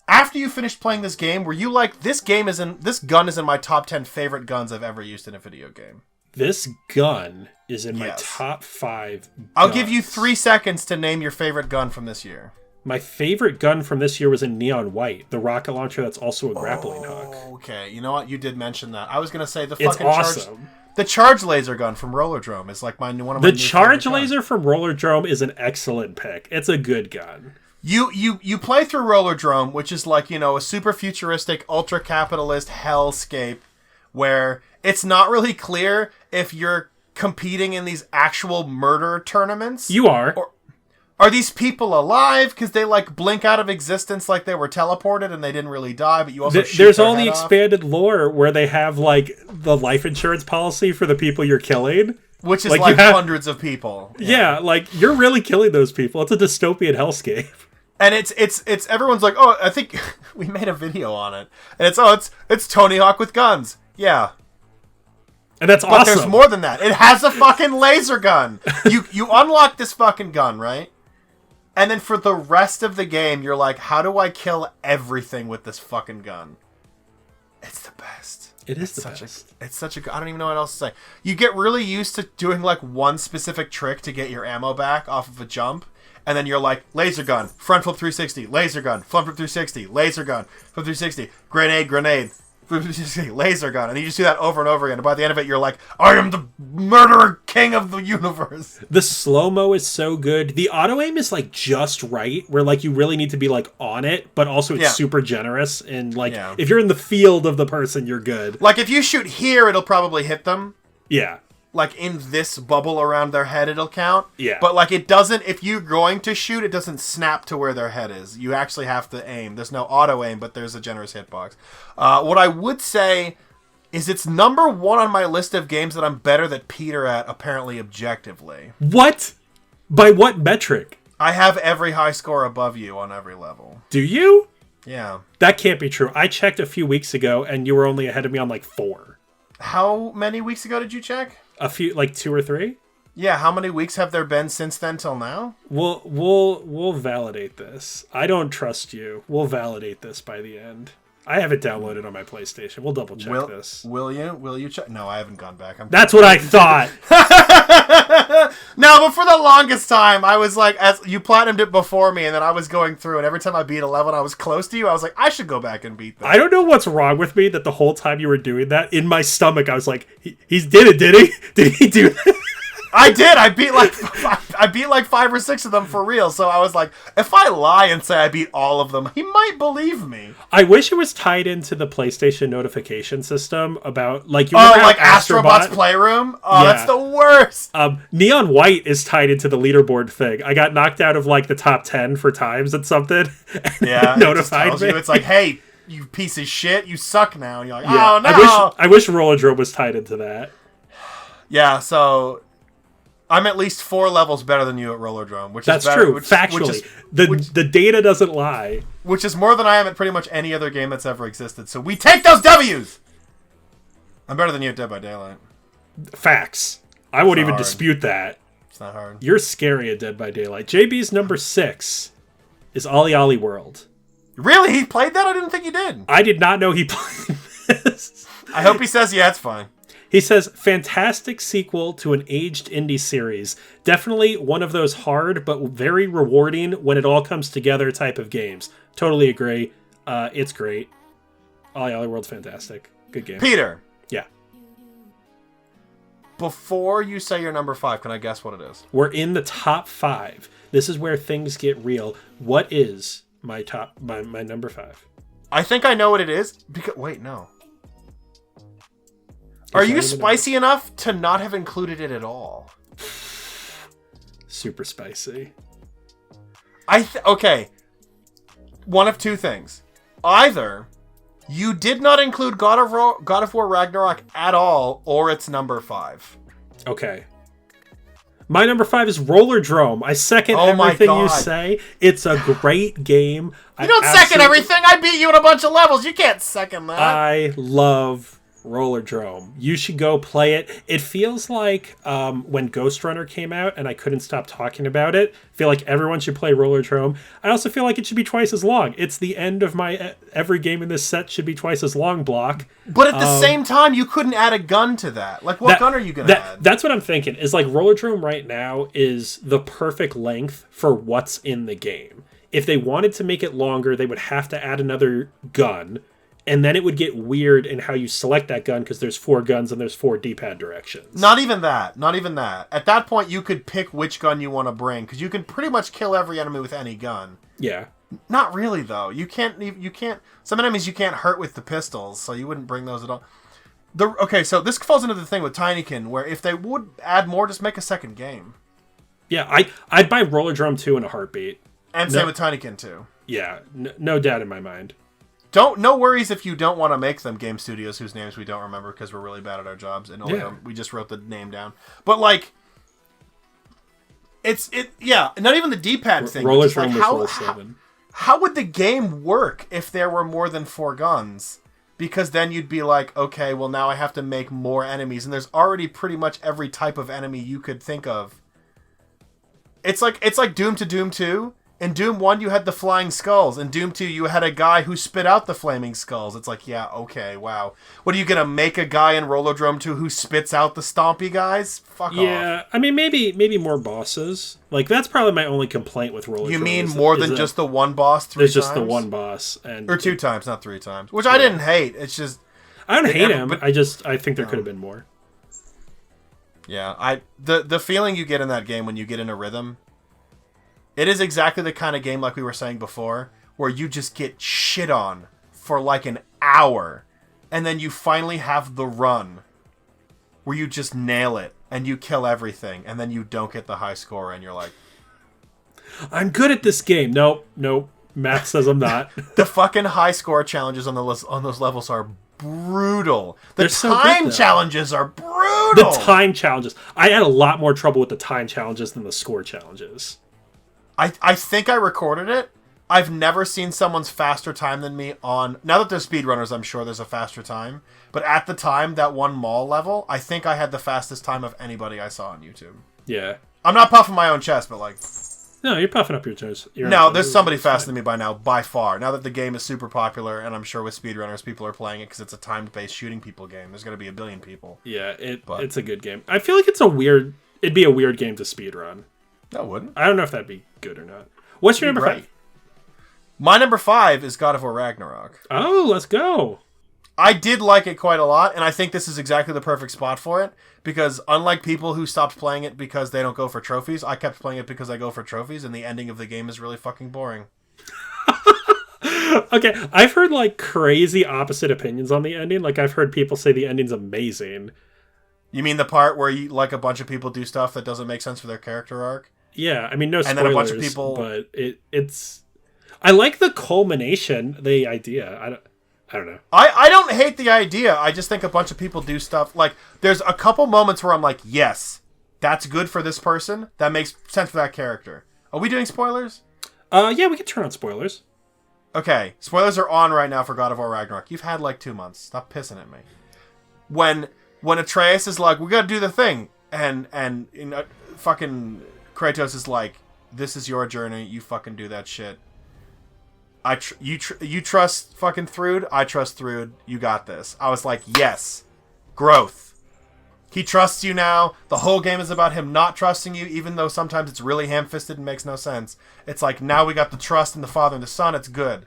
after you finished playing this game, were you like, this gun is in my top 10 favorite guns I've ever used in a video game? This gun is in my top 5 guns. I'll give you 3 seconds to name your favorite gun from this year. My favorite gun from this year was in Neon White, the rocket launcher that's also a grappling hook. Okay, you know what? You did mention that. I was gonna say the It's fucking awesome. the charge laser gun from Rollerdrome is like one of my The new charge favorite laser from Rollerdrome is an excellent pick. It's a good gun. You play through Rollerdrome, which is like, you know, a super futuristic, ultra capitalist hellscape where it's not really clear if you're competing in these actual murder tournaments. You are. Or are these people alive because they like blink out of existence like they were teleported and they didn't really die, but you also there's all the expanded lore where they have like the life insurance policy for the people you're killing. Which is like hundreds of people. Yeah, like you're really killing those people. It's a dystopian hellscape. And it's everyone's like, oh, I think we made a video on it. And it's Tony Hawk with guns. Yeah. And that's awesome. But there's more than that. It has a fucking laser gun. You unlock this fucking gun, right? And then for the rest of the game, you're like, how do I kill everything with this fucking gun? It's the best. It's the best. It's such a... I don't even know what else to say. You get really used to doing like one specific trick to get your ammo back off of a jump. And then you're like, laser gun, front flip 360, laser gun, front flip 360, laser gun, flip 360, grenade, flip 360, laser gun. And you just do that over and over again. And by the end of it, you're like, I am the murderer king of the universe. The slow-mo is so good. The auto-aim is like just right, where like you really need to be like on it, but also it's super generous. And like, if you're in the field of the person, you're good. Like if you shoot here, it'll probably hit them. Yeah. Like in this bubble around their head, it'll count. Yeah. But like it doesn't, if you're going to shoot, it doesn't snap to where their head is. You actually have to aim. There's no auto aim, but there's a generous hitbox. What I would say is it's number 1 on my list of games that I'm better than Peter at, apparently objectively. What? By what metric? I have every high score above you on every level. Do you? Yeah. That can't be true. I checked a few weeks ago and you were only ahead of me on like 4. How many weeks ago did you check? A few, like 2 or 3. Yeah, how many weeks have there been since then till now? We'll validate this. I don't trust you. We'll validate this by the end. I have it downloaded on my PlayStation. We'll double check this. Will you? Will you check? No, I haven't gone back. That's what I thought. No, but for the longest time, I was like, as you platinumed it before me, and then I was going through, and every time I beat a level and I was close to you, I was like, I should go back and beat that. I don't know what's wrong with me that the whole time you were doing that, in my stomach, I was like, he did it, did he? Did he do that? I did. I beat like 5 or 6 of them for real. So I was like, if I lie and say I beat all of them, he might believe me. I wish it was tied into the PlayStation notification system about like like Astrobot's Playroom. Oh, yeah. That's the worst. Neon White is tied into the leaderboard thing. I got knocked out of like the top 10 for times at something. Yeah, notified me. It's like, hey, you piece of shit, you suck now. And you're like, oh no. I wish Rollerdrome was tied into that. Yeah, so I'm at least 4 levels better than you at Rollerdrome, which That's is better, true. Factually, the data doesn't lie. Which is more than I am at pretty much any other game that's ever existed. So we take those W's. I'm better than you at Dead by Daylight. Facts. I won't even dispute that. It's not hard. You're scary at Dead by Daylight. JB's number 6 is OlliOlli World. Really? He played that? I didn't think he did. I did not know he played this. I hope he says, yeah, it's fine. He says, fantastic sequel to an aged indie series. Definitely one of those hard but very rewarding when it all comes together type of games. Totally agree. It's great. OlliOlli World's fantastic. Good game. Peter. Yeah. Before you say your number 5, can I guess what it is? We're in the top 5. This is where things get real. What is my number 5? I think I know what it is. Wait, no. Are you spicy enough to not have included it at all? Super spicy. Okay. One of 2 things. Either you did not include God of War Ragnarok at all, or it's number 5. Okay. My number 5 is Rollerdrome. I second everything you say. It's a great game. You don't second everything. I beat you in a bunch of levels. You can't second that. I love Rollerdrome. You should go play it. It feels like when Ghost Runner came out and I couldn't stop talking about it. I feel like everyone should play Rollerdrome. I also feel like it should be twice as long. It's the end of my every game in this set should be twice as long block. But at the same time, you couldn't add a gun to that. Like, what gun are you going to add? That's what I'm thinking. Is like Rollerdrome right now is the perfect length for what's in the game. if they wanted to make it longer, they would have to add another gun. And then it would get weird in how you select that gun because there's 4 guns and there's 4 D-pad directions. Not even that. Not even that. At that point, you could pick which gun you want to bring because you can pretty much kill every enemy with any gun. Yeah. Not really, though. You can't. Some enemies you can't hurt with the pistols, so you wouldn't bring those at all. Okay, so this falls into the thing with Tinykin, where if they would add more, just make a second game. Yeah, I'd buy Rollerdrome 2 in a heartbeat. And same with Tinykin, too. Yeah, no doubt in my mind. No worries if you don't want to make them game studios whose names we don't remember because we're really bad at our jobs and we just wrote the name down. But like, not even the D-pad thing. Rollerdrome was Roll 7. How would the game work if there were more than 4 guns? Because then you'd be like, okay, well now I have to make more enemies, and there's already pretty much every type of enemy you could think of. It's like Doom to Doom 2. In Doom 1, you had the flying skulls. In Doom 2, you had a guy who spit out the flaming skulls. It's like, yeah, okay, wow. What, are you going to make a guy in Rollerdrome 2 who spits out the stompy guys? Fuck off. Yeah, I mean, maybe more bosses. Like, that's probably my only complaint with Rollerdrome. You mean more than just the one boss 3 times? There's just the one boss. Or 2 times, not 3 times. Which I didn't hate. It's just... I don't hate him. I think there could have been more. Yeah, the feeling you get in that game when you get in a rhythm... It is exactly the kind of game, like we were saying before, where you just get shit on for like an hour, and then you finally have the run where you just nail it, and you kill everything, and then you don't get the high score, and you're like... I'm good at this game. Nope. Math says I'm not. The fucking high score challenges on those levels are brutal. The so time challenges are brutal! The time challenges. I had a lot more trouble with the time challenges than the score challenges. I think I recorded it. I've never seen someone's faster time than me on... Now that they're speedrunners, I'm sure there's a faster time. But at the time, that one mall level, I think I had the fastest time of anybody I saw on YouTube. Yeah. I'm not puffing my own chest, but like... No, you're puffing up your chest. No, there's somebody faster than me by now, by far. Now that the game is super popular, and I'm sure with speedrunners, people are playing it because it's a time-based shooting people game. There's going to be 1 billion people. Yeah, it's a good game. I feel like it'd be a weird game to speedrun. That wouldn't. I don't know if that'd be good or not. What's your number 5? My number 5 is God of War Ragnarok. Oh, let's go. I did like it quite a lot, and I think this is exactly the perfect spot for it, because unlike people who stopped playing it because they don't go for trophies, I kept playing it because I go for trophies, and the ending of the game is really fucking boring. Okay, I've heard like crazy opposite opinions on the ending. Like I've heard people say the ending's amazing. You mean the part where you like a bunch of people do stuff that doesn't make sense for their character arc? Yeah, I mean no spoilers, and then a bunch of people... but it's. I like the culmination, the idea. I don't know. I don't hate the idea. I just think a bunch of people do stuff like there's a couple moments where I'm like, yes, that's good for this person. That makes sense for that character. Are we doing spoilers? Yeah, we can turn on spoilers. Okay, spoilers are on right now for God of War Ragnarok. You've had like 2 months. Stop pissing at me. When Atreus is like, we gotta do the thing, and fucking Kratos is like, this is your journey. You fucking do that shit. You trust fucking Thrud? I trust Thrud. You got this. I was like, yes. Growth. He trusts you now. The whole game is about him not trusting you, even though sometimes it's really ham-fisted and makes no sense. It's like, now we got the trust in the father and the son. It's good.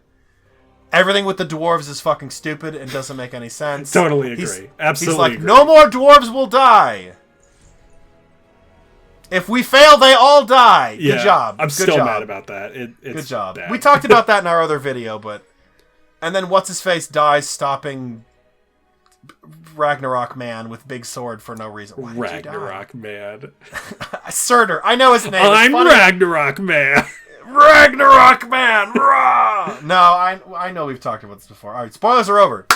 Everything with the dwarves is fucking stupid and doesn't make any sense. Totally agree. Absolutely He's like, agree. No more dwarves will die. If we fail, they all die. Yeah, good job. I'm good still job. mad about that. It's good job. bad. We talked about that in our other video, but... And then What's-His-Face dies stopping Ragnarok Man with big sword for no reason. Why did Ragnarok Man. Surtur. I know his name. I'm Ragnarok Man. Ragnarok Man. Rah! No, I know we've talked about this before. All right, spoilers are over.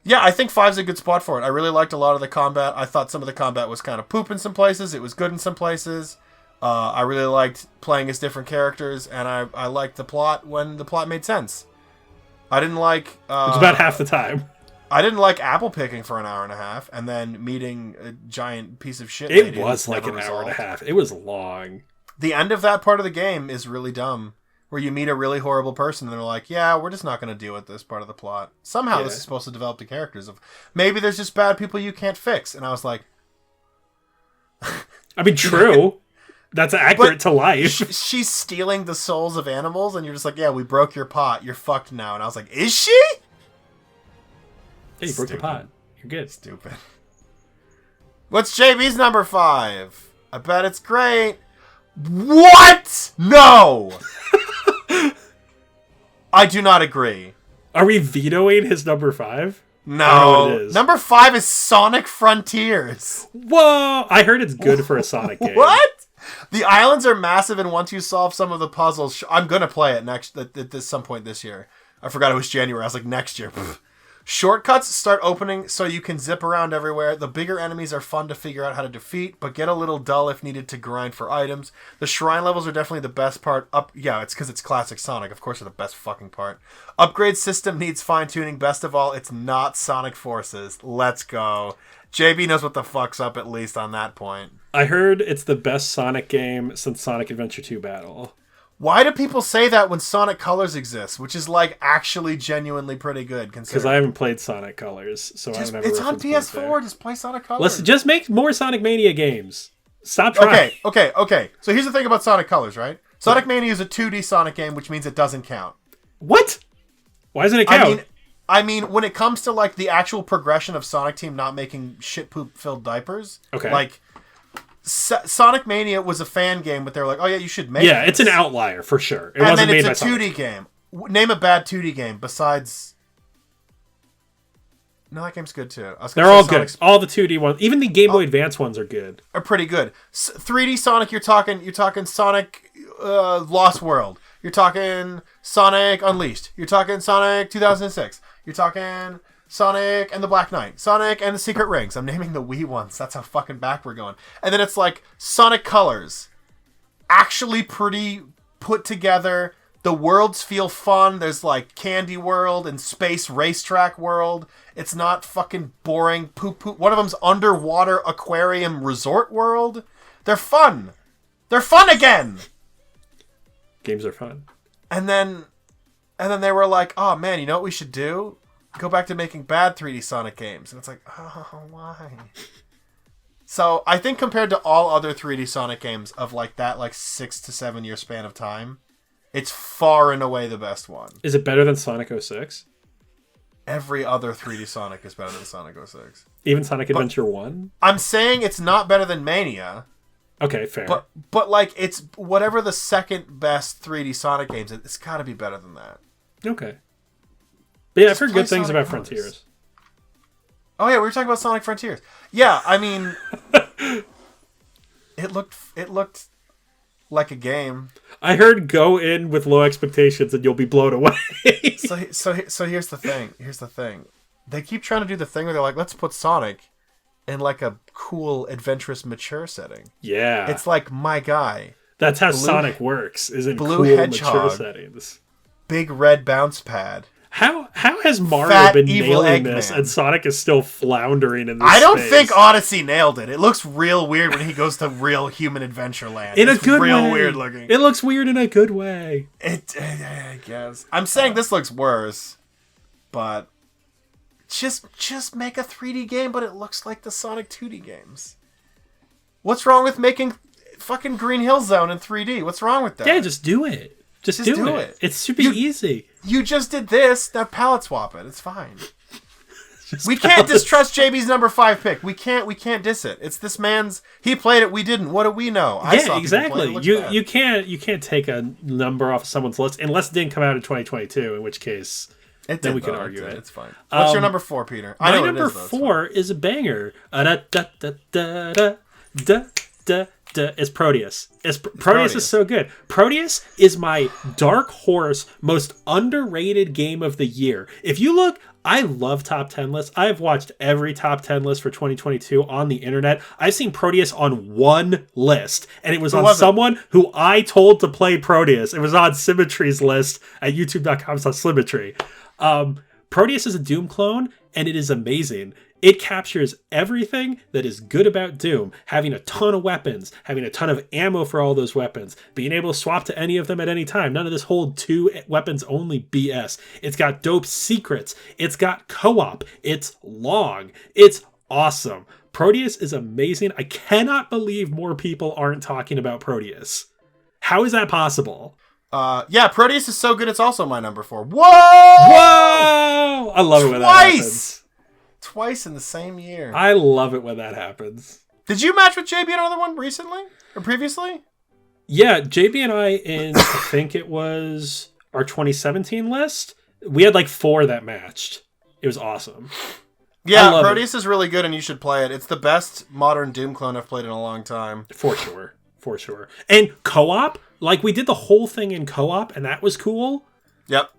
Yeah, I think 5's a good spot for it. I really liked a lot of the combat. I thought some of the combat was kind of poop in some places. It was good in some places. I really liked playing as different characters, and I liked the plot when the plot made sense. I didn't like... it's about half the time. I didn't like apple picking for an hour and a half, and then meeting a giant piece of shit. It was like an hour and a half. It was long. The end of that part of the game is really dumb. Where you meet a really horrible person and they're like, yeah, we're just not going to deal with this part of the plot. Somehow this is supposed to develop the characters of... Maybe there's just bad people you can't fix. And I was like... I mean, true. That's accurate to life. She's stealing the souls of animals, and you're just like, yeah, we broke your pot. You're fucked now. And I was like, is she? Yeah, you broke the pot. You're good. Stupid. What's JB's number 5? I bet it's great. What? No! I do not agree. Are we vetoing his number 5? No. I don't know what it is. Number 5 is Sonic Frontiers. Whoa! I heard it's good for a Sonic game. What? The islands are massive, and once you solve some of the puzzles, I'm going to play it at some point this year. I forgot it was January. I was like, next year. Shortcuts start opening so you can zip around everywhere. The bigger enemies are fun to figure out how to defeat, but get a little dull if needed to grind for items. The shrine levels are definitely the best part. Yeah, it's because it's classic Sonic. Of course, they're the best fucking part. Upgrade system needs fine-tuning. Best of all, it's not Sonic Forces. Let's go. JB knows what the fuck's up, at least on that point. I heard it's the best Sonic game since Sonic Adventure 2 Battle. Why do people say that when Sonic Colors exists, which is like actually genuinely pretty good? Because I haven't played Sonic Colors, so I don't have. It's on PS4. Just play Sonic Colors. Let's just make more Sonic Mania games. Stop trying. Okay. So here's the thing about Sonic Colors, right? Sonic Mania is a 2D Sonic game, which means it doesn't count. What? Why doesn't it count? I mean, when it comes to like the actual progression of Sonic Team not making shit poop filled diapers, okay, like. Sonic Mania was a fan game, but they were like, "Oh yeah, you should make." Yeah, it's an outlier for sure. It wasn't made by Sonic. And then it's a 2D game. Name a bad 2D game besides. No, that game's good too. They're all good. All the 2D ones, even the Game Boy Advance ones, are good. Are pretty good. 3D Sonic, you're talking Sonic Lost World. You're talking Sonic Unleashed. You're talking Sonic 2006. You're talking Sonic and the Black Knight. Sonic and the Secret Rings. I'm naming the Wii ones. That's how fucking back we're going. And then it's like Sonic Colors. Actually pretty put together. The worlds feel fun. There's like Candy World and Space Racetrack World. It's not fucking boring poop. One of them's Underwater Aquarium Resort World. They're fun. They're fun again. Games are fun. And then they were like, oh man, you know what we should do? Go back to making bad 3D Sonic games. And it's like, oh, why? So I think compared to all other 3D Sonic games of like that like 6 to 7 year span of time, it's far and away the best one. Is it better than Sonic 06? Every other 3D Sonic is better than Sonic 06. Even Sonic Adventure 1? I'm saying it's not better than Mania. Okay, fair. But like it's whatever the second best 3D Sonic games, it's got to be better than that. Okay. But yeah, I've heard good things Sonic about Frontiers. Oh yeah, we were talking about Sonic Frontiers. Yeah, I mean, it looked like a game. I heard go in with low expectations and you'll be blown away. So here's the thing. They keep trying to do the thing where they're like, let's put Sonic in like a cool, adventurous, mature setting. Yeah, it's like my guy. That's how Sonic works. Is in Blue cool, Hedgehog, mature settings. Big red bounce pad. How has Mario Fat, been evil nailing Eggman. this and Sonic is still floundering in this I don't space? think Odyssey nailed it. It looks real weird when he goes to real human adventure land. In a good way. Real weird looking. It looks weird in a good way. I guess. I'm saying this looks worse, but just make a 3D game, but it looks like the Sonic 2D games. What's wrong with making fucking Green Hill Zone in 3D? What's wrong with that? Yeah, just do it. Just do it. It's super easy. You just did this. Now palette swap it. It's fine. We can't distrust JB's number 5 pick. We can't diss it. It's this man's. He played it. We didn't. What do we know? Exactly. You can't take a number off someone's list unless it didn't come out in 2022. In which case, then we can argue it. It's fine. What's your number 4, Peter? My number 4 is a banger. It's Prodeus. Prodeus is so good. Prodeus is my dark horse, most underrated game of the year. If you look, I love top 10 lists. I've watched every top 10 list for 2022 on the internet. I've seen Prodeus on one list, and it was on someone who I told to play Prodeus. It was on Symmetry's list at youtube.com/Symmetry. Prodeus is a Doom clone, and it is amazing. It captures everything that is good about Doom. Having a ton of weapons, having a ton of ammo for all those weapons, being able to swap to any of them at any time. None of this whole 2 weapons only BS. It's got dope secrets. It's got co-op. It's long. It's awesome. Prodeus is amazing. I cannot believe more people aren't talking about Prodeus. How is that possible? Yeah, Prodeus is so good, it's also my number 4. Whoa! Whoa! I love it when that happens. Twice in the same year. I love it when that happens. Did you match with JB on another one recently? Or previously? Yeah, JB and I, in I think it was our 2017 list, we had like 4 that matched. It was awesome. Yeah, Prodeus is really good and you should play it. It's the best modern Doom clone I've played in a long time. For sure. For sure. And co-op, like we did the whole thing in co-op and that was cool. Yep.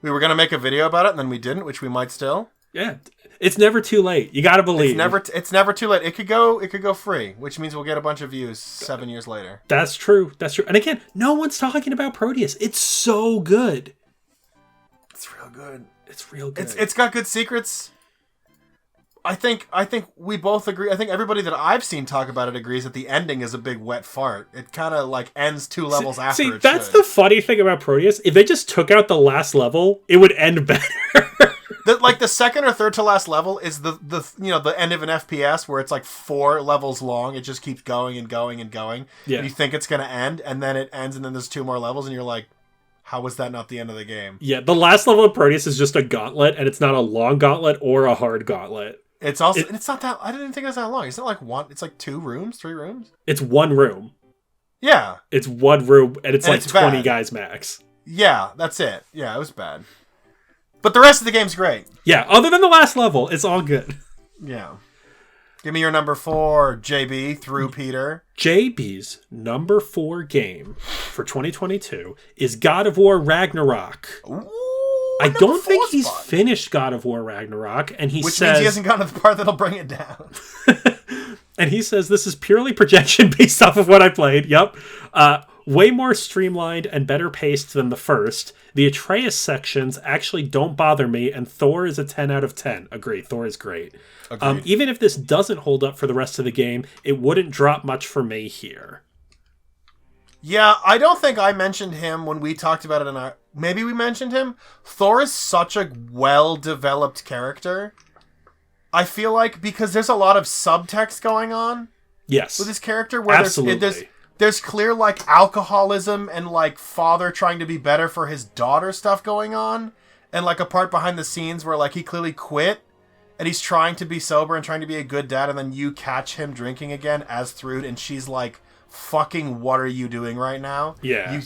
We were going to make a video about it and then we didn't, which we might still. Yeah. It's never too late. You got to believe. It's never too late. It could go free, which means we'll get a bunch of views 7 years later. That's true. That's true. And again, no one's talking about Prodeus. It's so good. It's real good. It's real good. It's got good secrets. I think we both agree. I think everybody that I've seen talk about it agrees that the ending is a big wet fart. It kind of like ends 2 levels after. See, that's the funny thing about Prodeus. If they just took out the last level, it would end better. The second or third to last level is the end of an FPS where it's like 4 levels long. It just keeps going and going and going. Yeah. And you think it's gonna end, and then it ends, and then there's 2 more levels, and you're like, how was that not the end of the game? Yeah, the last level of Prodeus is just a gauntlet, and it's not a long gauntlet or a hard gauntlet. It's also it's not that. I didn't think it was that long. It's not like one. It's like 2 rooms, 3 rooms. It's 1 room. Yeah, it's 1 room, and it's like 20 bad. guys max. Yeah, that's it. Yeah, it was bad. But the rest of the game's great. Yeah, other than the last level, it's all good. Yeah. Give me your number 4, JB, through Peter. JB's number 4 game for 2022 is God of War Ragnarok. Ooh, I don't think he's finished God of War Ragnarok, and Which means he hasn't gotten to the part that'll bring it down. And he says, this is purely projection based off of what I played. Yep. Way more streamlined and better paced than the first. The Atreus sections actually don't bother me, and Thor is a 10 out of 10. Agree, Thor is great. Even if this doesn't hold up for the rest of the game, it wouldn't drop much for me here. Yeah, I don't think I mentioned him when we talked about it in our... Maybe we mentioned him. Thor is such a well-developed character. I feel like because there's a lot of subtext going on. Yes. With his character. Where absolutely. There's clear, like, alcoholism and, like, father trying to be better for his daughter stuff going on. And, like, a part behind the scenes where, like, he clearly quit. And he's trying to be sober and trying to be a good dad. And then you catch him drinking again as Thrud. And she's like, fucking what are you doing right now? Yeah.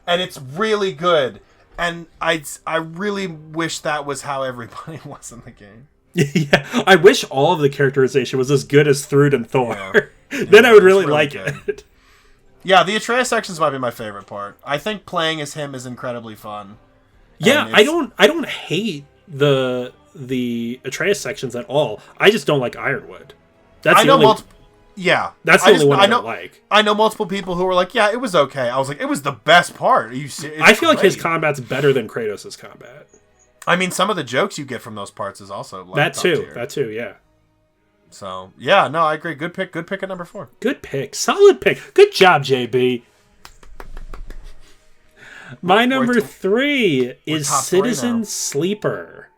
And it's really good. And I really wish that was how everybody was in the game. Yeah. I wish all of the characterization was as good as Thrud and Thor. Yeah. Then I would really like good. It. Yeah, the Atreus sections might be my favorite part. I think playing as him is incredibly fun. Yeah, I don't hate the Atreus sections at all. I just don't like Ironwood. That's the only one I don't like. I know multiple people who were like, yeah, it was okay. I was like, it was the best part. Are you serious? I feel like his combat's better than Kratos' combat. I mean, some of the jokes you get from those parts is also like that too, yeah. So, yeah, no, I agree. Good pick at number 4. Good pick. Solid pick. Good job, JB. My number 3 is Citizen Sleeper.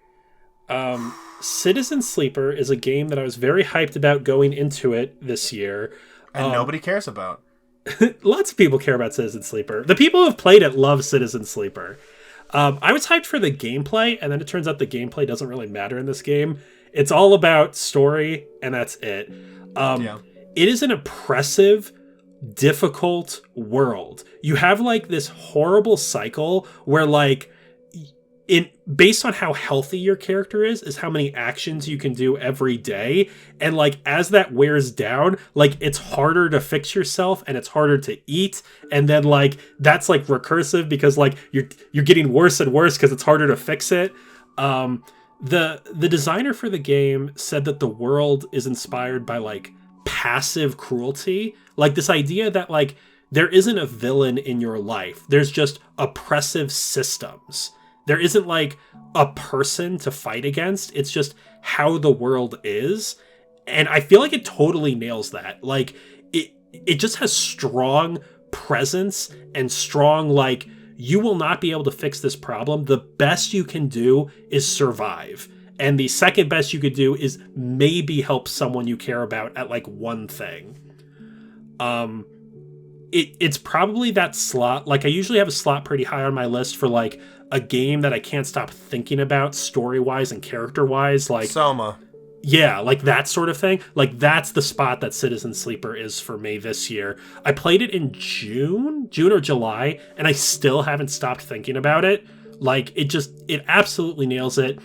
Citizen Sleeper is a game that I was very hyped about going into it this year. And nobody cares about. Lots of people care about Citizen Sleeper. The people who have played it love Citizen Sleeper. I was hyped for the gameplay, and then it turns out the gameplay doesn't really matter in this game. It's all about story, and that's it. It is an impressive, difficult world. You have like this horrible cycle where like based on how healthy your character is how many actions you can do every day. And like as that wears down, like it's harder to fix yourself and it's harder to eat. And then like that's like recursive because like you're getting worse and worse because it's harder to fix it. The designer for the game said that the world is inspired by like passive cruelty, like this idea that like there isn't a villain in your life, there's just oppressive systems. There isn't like a person to fight against, it's just how the world is. And I feel like it totally nails that. Like it just has strong presence and strong like you will not be able to fix this problem. The best you can do is survive. And the second best you could do is maybe help someone you care about at like one thing. It's probably that slot. Like I usually have a slot pretty high on my list for like a game that I can't stop thinking about story-wise and character-wise. Like Soma. Yeah, like that sort of thing. Like that's the spot that Citizen Sleeper is for me this year. I played it in June or July, and I still haven't stopped thinking about it. Like it absolutely nails it.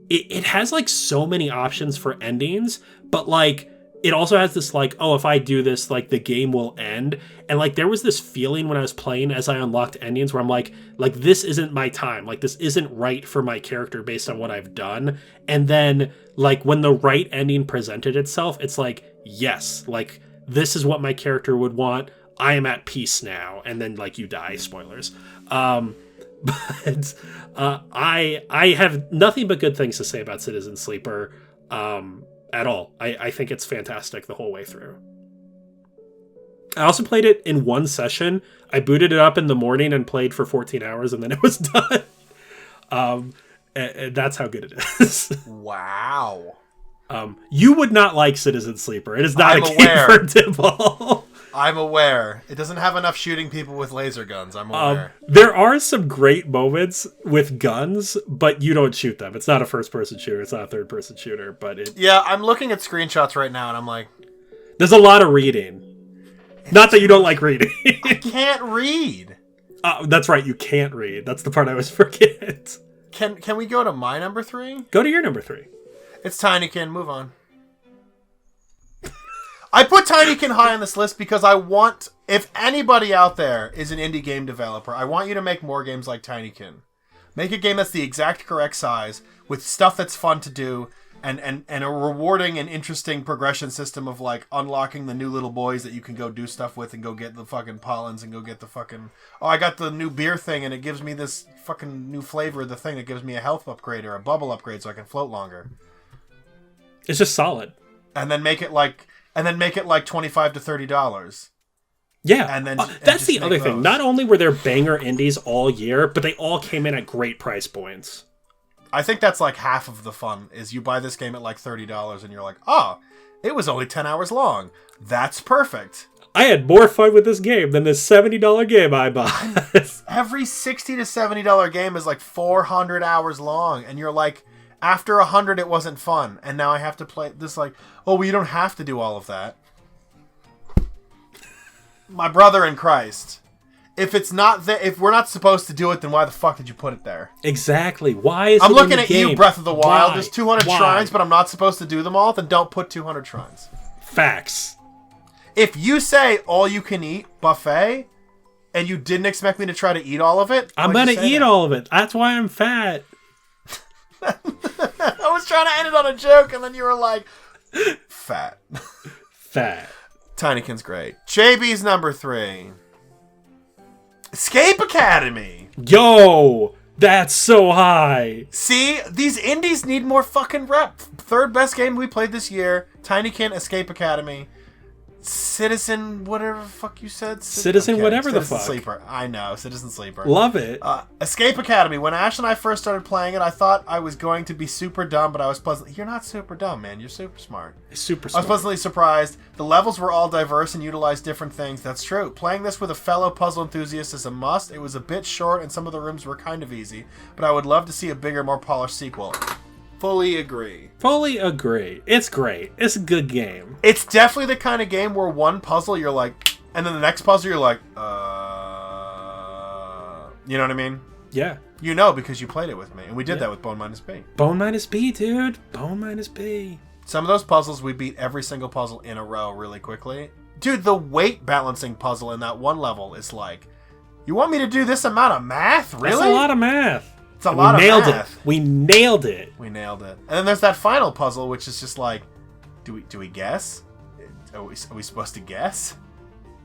It has like so many options for endings, but like it also has this like, oh, if I do this, like the game will end. And like there was this feeling when I was playing as I unlocked endings where I'm like this isn't my time. Like this isn't right for my character based on what I've done. And then like when the right ending presented itself, it's like, yes, like this is what my character would want. I am at peace now. And then like you die, spoilers. But I have nothing but good things to say about Citizen Sleeper. At all. I think it's fantastic the whole way through. I also played it in one session. I booted it up in the morning and played for 14 hours and then it was done. And that's how good it is. Wow. You would not like Citizen Sleeper. It is not a game for Dibble. I'm aware. It doesn't have enough shooting people with laser guns. I'm aware. There are some great moments with guns, but you don't shoot them. It's not a first-person shooter. It's not a third-person shooter. But yeah, I'm looking at screenshots right now, and I'm like, there's a lot of reading. Not that you don't like reading. I can't read. That's right. You can't read. That's the part I always forget. Can we go to my number 3? Go to your number 3. It's Tinykin. Move on. I put Tinykin high on this list because I want, if anybody out there is an indie game developer, I want you to make more games like Tinykin. Make a game that's the exact correct size, with stuff that's fun to do, and a rewarding and interesting progression system of like unlocking the new little boys that you can go do stuff with and go get the fucking pollens and go get the fucking, oh, I got the new beer thing and it gives me this fucking new flavor of the thing that gives me a health upgrade or a bubble upgrade so I can float longer. It's just solid. And then make it like $25 to $30. Yeah, and then that's the other thing. Not only were there banger indies all year, but they all came in at great price points. I think that's like half of the fun, is you buy this game at like $30 and you're like, oh, it was only 10 hours long. That's perfect. I had more fun with this game than this $70 game I bought. Every $60 to $70 game is like 400 hours long, and you're like, after 100 it wasn't fun, and now I have to play this like, oh, well, you don't have to do all of that. My brother in Christ. If it's not if we're not supposed to do it, then why the fuck did you put it there? Exactly. Why is I'm it looking in the at game? you, Breath of the Wild. Why? There's 200 shrines, but I'm not supposed to do them all, then don't put 200 shrines. Facts. If you say all you can eat buffet, and you didn't expect me to try to eat all of it, I'm gonna eat all of it. That's why I'm fat. I was trying to end it on a joke, and then you were like, fat. Fat. Tinykin's great. JB's number 3. Escape Academy. Yo, that's so high. See, these indies need more fucking rep. Third best game we played this year. Tinykin, Escape Academy. Citizen, whatever the fuck you said. Citizen, whatever the fuck. Sleeper. I know, Citizen Sleeper. Love it. Escape Academy. When Ash and I first started playing it, I thought I was going to be super dumb, but I was pleasantly... You're not super dumb, man. You're super smart. Super smart. I was pleasantly surprised. The levels were all diverse and utilized different things. That's true. Playing this with a fellow puzzle enthusiast is a must. It was a bit short, and some of the rooms were kind of easy, but I would love to see a bigger, more polished sequel. Fully agree. Fully agree. It's great. It's a good game. It's definitely the kind of game where one puzzle you're like, and then the next puzzle you're like, you know what I mean? Yeah. You know, because you played it with me, and we did that with Bone Minus B. Bone Minus B, dude. Bone Minus B. Some of those puzzles, we beat every single puzzle in a row really quickly. Dude, the weight balancing puzzle in that one level is like, you want me to do this amount of math? Really? That's a lot of math. It's a lot of math. We nailed it. We nailed it. And then there's that final puzzle, which is just like, do we guess? Are we supposed to guess?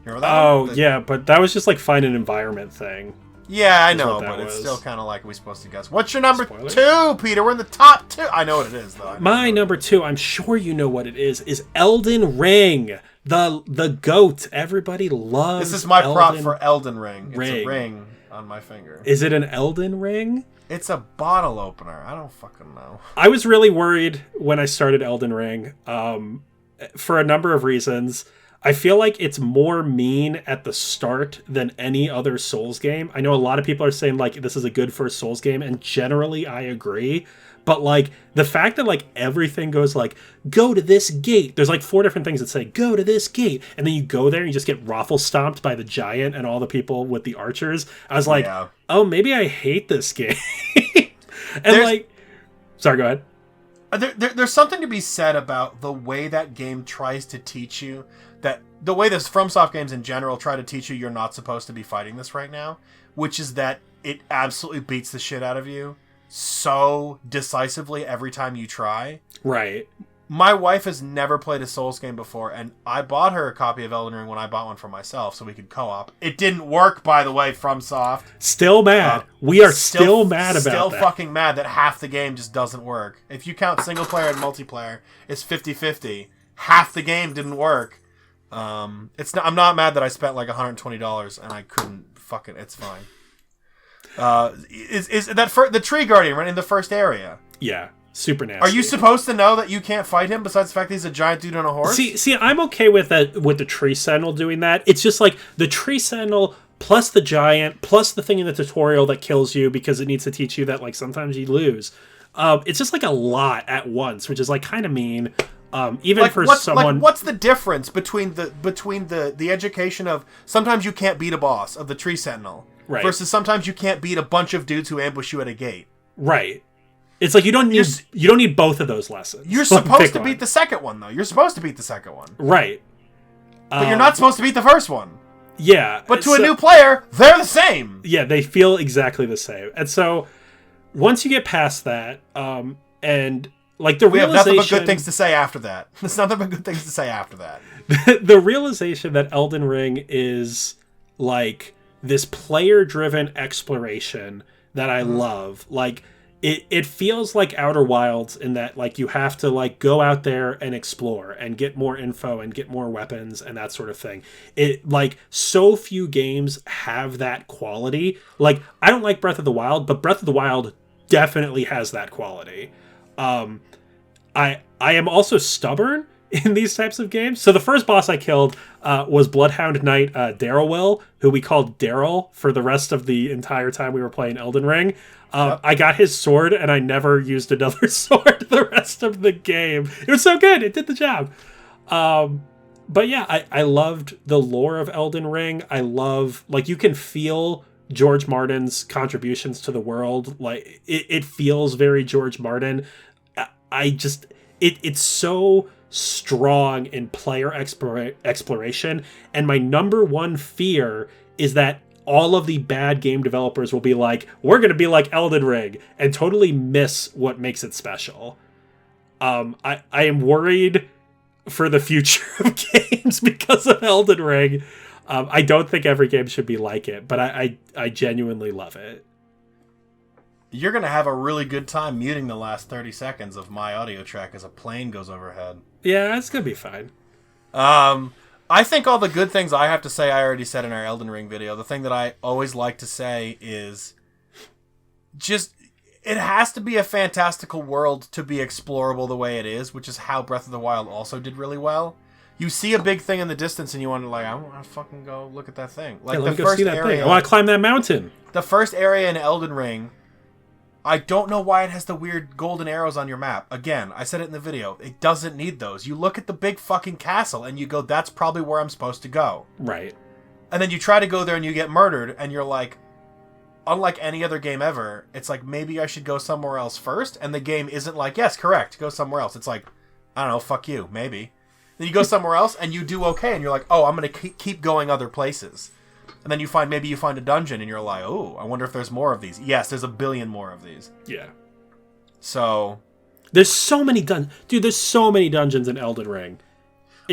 You remember that one? Yeah, but that was just like find an environment thing. Yeah, I know, but it's still kind of like, are we supposed to guess? What's your number 2, Peter? We're in the top 2. I know what it is, though. My number 2, I'm sure you know what it is Elden Ring. The GOAT. Everybody loves This is my prop for Elden Ring. It's a ring on my finger. Is it an Elden Ring? It's a bottle opener. I don't fucking know. I was really worried when I started Elden Ring, for a number of reasons. I feel like it's more mean at the start than any other Souls game. I know a lot of people are saying, like, this is a good first Souls game, and generally I agree. But, like, the fact that, like, everything goes, like, go to this gate. There's, like, 4 different things that say, go to this gate. And then you go there and you just get raffle stomped by the giant and all the people with the archers. I was like, oh, maybe I hate this game. And, sorry, go ahead. There's something to be said about the way that game tries to teach you that the way this FromSoft games in general try to teach you you're not supposed to be fighting this right now, which is that it absolutely beats the shit out of you so decisively every time you try. Right. My wife has never played a Souls game before, and I bought her a copy of Elden Ring when I bought one for myself so we could co-op. It didn't work, by the way, FromSoft. Still mad. We are still mad about that. Still fucking mad that half the game just doesn't work. If you count single player and multiplayer, it's 50-50. Half the game didn't work. I'm not mad that I spent like $120 and I couldn't fucking... It's fine. Is that the tree guardian right in the first area? Yeah, super nasty. Are you supposed to know that you can't fight him besides the fact that he's a giant dude on a horse? See, I'm okay with that, with the tree sentinel doing that. It's just like the tree sentinel plus the giant plus the thing in the tutorial that kills you because it needs to teach you that, like, sometimes you lose. It's just like a lot at once, which is like kind of mean. Even like, for someone, what's the difference between the education of sometimes you can't beat a boss of the tree sentinel, right, versus sometimes you can't beat a bunch of dudes who ambush you at a gate? Right. It's like you don't need both of those lessons. You're supposed to beat the second one, though. You're supposed to beat the second one, right? But you're not supposed to beat the first one. Yeah. But to a new player, they're the same. Yeah, they feel exactly the same. And so once you get past that, and like the realization, have nothing but good things to say after that. There's nothing but good things to say after that. The realization that Elden Ring is like this player-driven exploration that I love. Like it feels like Outer Wilds in that, like, you have to, like, go out there and explore and get more info and get more weapons and that sort of thing. It, like, so few games have that quality. Like, I don't like Breath of the Wild, but Breath of the Wild definitely has that quality. I am also stubborn in these types of games. So the first boss I killed was Bloodhound Knight Darrell, who we called Daryl for the rest of the entire time we were playing Elden Ring. Yep. I got his sword, and I never used another sword the rest of the game. It was so good. It did the job. But yeah, I loved the lore of Elden Ring. I love, like, you can feel George Martin's contributions to the world. Like, it feels very George Martin. It's so strong in player exploration, and my number one fear is that all of the bad game developers will be like, we're going to be like Elden Ring, and totally miss what makes it special. I am worried for the future of games because of Elden Ring. I don't think every game should be like it, but I genuinely love it. You're going to have a really good time muting the last 30 seconds of my audio track as a plane goes overhead. Yeah, it's going to be fine. I think all the good things I have to say I already said in our Elden Ring video. The thing that I always like to say is just, it has to be a fantastical world to be explorable the way it is, which is how Breath of the Wild also did really well. You see a big thing in the distance and you want to, like, I want to fucking go look at that thing. Like, let me go see that thing. I want to climb that mountain. The first area in Elden Ring, I don't know why it has the weird golden arrows on your map. Again, I said it in the video. It doesn't need those. You look at the big fucking castle and you go, that's probably where I'm supposed to go. Right. And then you try to go there and you get murdered and you're like, unlike any other game ever, it's like, maybe I should go somewhere else first. And the game isn't like, yes, correct, go somewhere else. It's like, I don't know, fuck you, maybe. Then you go somewhere else and you do okay and you're like, oh, I'm going to keep going other places. And then maybe you find a dungeon and you're like, oh, I wonder if there's more of these. Yes, there's a billion more of these. Yeah. So there's so many dude, there's so many dungeons in Elden Ring.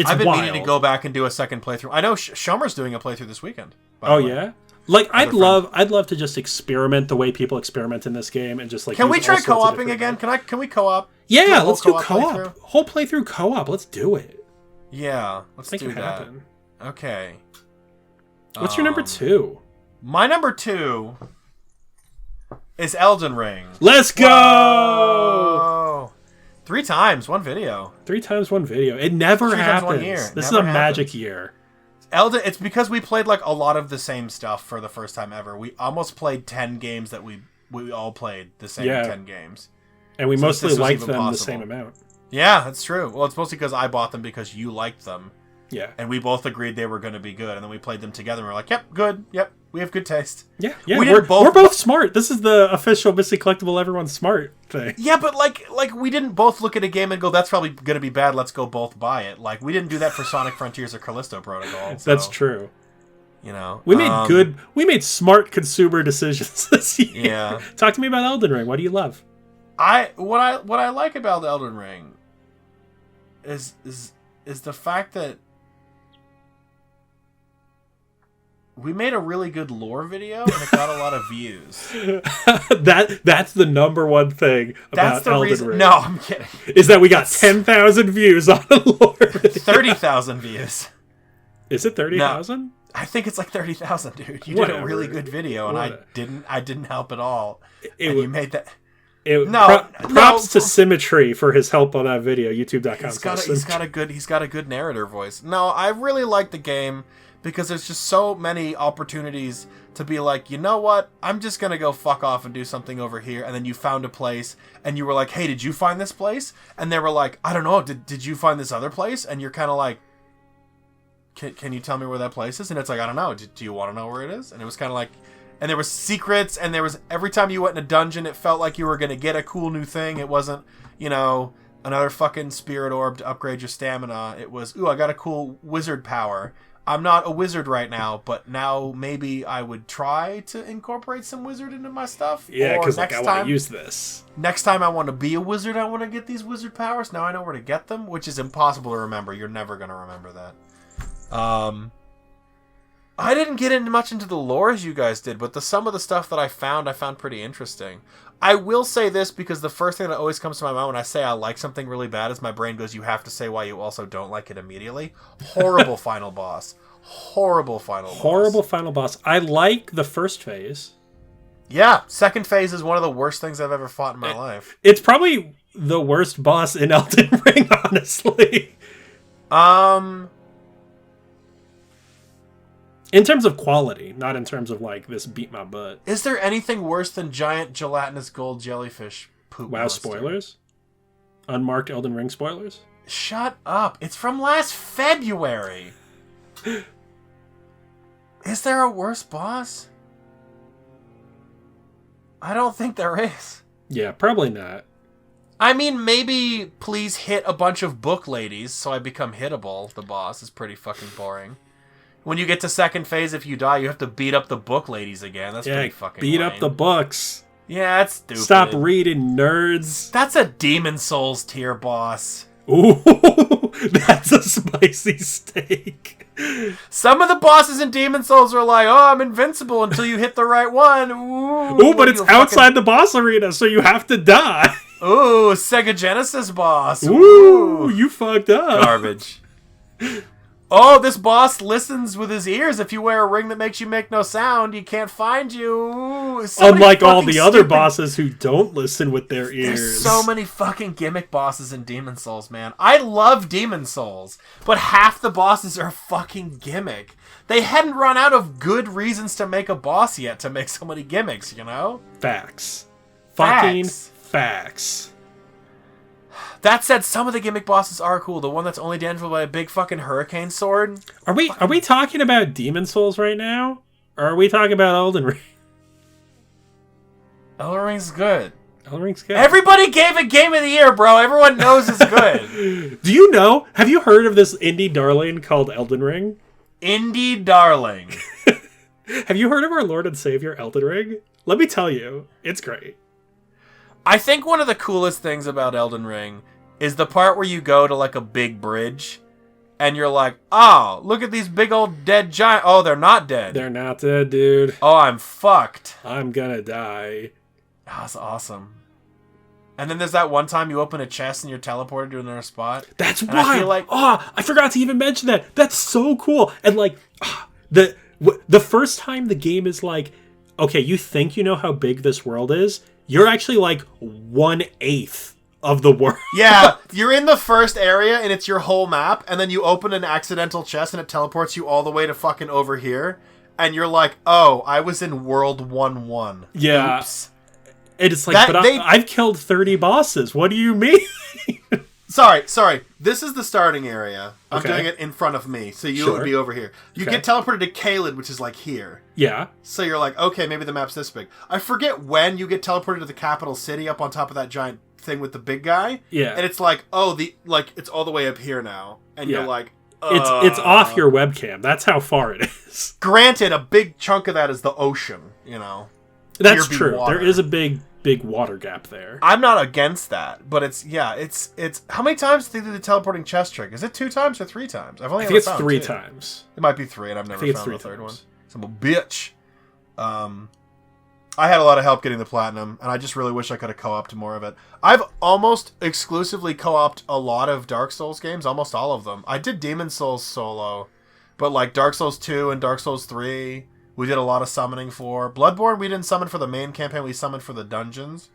I've been meaning to go back and do a second playthrough. I know Shummer's doing a playthrough this weekend. Oh, yeah? Like, I'd love to just experiment the way people experiment in this game and just, like, can we try co-oping again? Can we co-op? Yeah, let's do co-op. Whole playthrough co-op. Let's do it. Yeah, let's make do it that. happen. Okay. What's your number 2? My number 2 is Elden Ring. Let's go! Whoa. 3 times, 1 video. 3 times 1 video. It never happens. 1 year. This is a magic year. It's because we played like a lot of the same stuff for the first time ever. We almost played 10 games that we all played the same 10 games. And we mostly liked them the same amount. Yeah, that's true. Well, it's mostly because I bought them because you liked them. Yeah. And we both agreed they were going to be good. And then we played them together and we're like, yep, good. Yep, we have good taste. Yeah, we're both smart. This is the official Missy Collectible Everyone's Smart thing. Yeah, but like we didn't both look at a game and go, that's probably going to be bad. Let's go both buy it. Like, we didn't do that for Sonic Frontiers or Callisto Protocol. So, that's true. You know, we made smart consumer decisions this year. Yeah. Talk to me about Elden Ring. What do you love? What I like about Elden Ring is the fact that we made a really good lore video and it got a lot of views. That's the number one thing about Elden Ring. No, I'm kidding. Is that we got 10,000 views on a lore video. 30,000 views. Is it 30,000? No, I think it's like 30,000, dude. You did a really good video and I didn't help at all. You made that. Props to Symmetry for his help on that video. YouTube.com. He's got a good narrator voice. No, I really like the game because there's just so many opportunities to be like, you know what? I'm just gonna go fuck off and do something over here. And then you found a place, and you were like, hey, did you find this place? And they were like, I don't know. Did you find this other place? And you're kind of like, can you tell me where that place is? And it's like, I don't know. Do you want to know where it is? And it was kind of like. And there was secrets, and there was every time you went in a dungeon, it felt like you were going to get a cool new thing. It wasn't, another fucking spirit orb to upgrade your stamina. It was, I got a cool wizard power. I'm not a wizard right now, but now maybe I would try to incorporate some wizard into my stuff. Yeah, because I want to use this. Next time I want to be a wizard, I want to get these wizard powers. Now I know where to get them, which is impossible to remember. You're never going to remember that. I didn't get much into the lore as you guys did, but some of the stuff that I found pretty interesting. I will say this because the first thing that always comes to my mind when I say I like something really bad is my brain goes, you have to say why you also don't like it immediately. Horrible final boss. Horrible final boss. I like the first phase. Yeah, second phase is one of the worst things I've ever fought in my life. It's probably the worst boss in Elden Ring, honestly. In terms of quality, not in terms of, like, this beat my butt. Is there anything worse than giant gelatinous gold jellyfish poop monster? Spoilers? Unmarked Elden Ring spoilers? Shut up. It's from last February. Is there a worse boss? I don't think there is. Yeah, probably not. I mean, maybe please hit a bunch of book ladies so I become hittable. The boss is pretty fucking boring. When you get to second phase, if you die, you have to beat up the book ladies again. That's pretty fucking beat lame. up the books. Yeah, that's stupid. Stop reading, nerds. That's a Demon Souls tier boss. Ooh, that's a spicy steak. Some of the bosses in Demon Souls are like, I'm invincible until you hit the right one. Ooh, but it's outside the boss arena, so you have to die. Ooh, Sega Genesis boss. Ooh, you fucked up. Garbage. Oh, this boss listens with his ears. If you wear a ring that makes you make no sound, he can't find you. Unlike all the other bosses who don't listen with their ears. There's so many fucking gimmick bosses in Demon Souls, man. I love Demon Souls, but half the bosses are fucking gimmick. They hadn't run out of good reasons to make a boss yet to make so many gimmicks, you know? Facts. Fucking facts. That said, some of the gimmick bosses are cool. The one that's only damageable by a big fucking hurricane sword. Are we talking about Demon Souls right now? Or are we talking about Elden Ring? Elden Ring's good. Elden Ring's good. Everybody gave it Game of the Year, bro. Everyone knows it's good. Do you know? Have you heard of this indie darling called Elden Ring? Indie darling. Have you heard of our Lord and Savior Elden Ring? Let me tell you, it's great. I think one of the coolest things about Elden Ring is the part where you go to like a big bridge and you're like, oh, look at these big old dead giant. Oh, they're not dead. They're not dead, dude. Oh, I'm fucked. I'm gonna die. Oh, that's awesome. And then there's that one time you open a chest and you're teleported to another spot. That's wild. I feel like, I forgot to even mention that. That's so cool. And like, the first time the game is like, okay, you think you know how big this world is? You're actually like 1/8 of the world. Yeah, you're in the first area and it's your whole map, and then you open an accidental chest and it teleports you all the way to fucking over here, and you're like, oh, I was in World 1-1. Yeah. Oops. And it's like, I've killed 30 bosses. What do you mean? Sorry. This is the starting area. I'm Okay. doing it in front of me, so you would be over here. You get teleported to Caled, which is like here. Yeah. So you're like, okay, maybe the map's this big. I forget when you get teleported to the capital city up on top of that giant thing with the big guy. Yeah. And it's like, it's all the way up here now. And you're like, It's off your webcam. That's how far it is. Granted, a big chunk of that is the ocean, you know. That's true. Water. There is a big water gap there. I'm not against that, but it's how many times do they do the teleporting chest trick? Is it 2 times or 3 times? I think it's 3 times. It might be 3, and I've never found the third one. Some bitch. I had a lot of help getting the platinum, and I just really wish I could have co-opted more of it. I've almost exclusively co-opted a lot of Dark Souls games, almost all of them. I did Demon Souls solo, but like Dark Souls 2 and Dark Souls 3, we did a lot of summoning for. Bloodborne, we didn't summon for the main campaign, we summoned for the dungeons.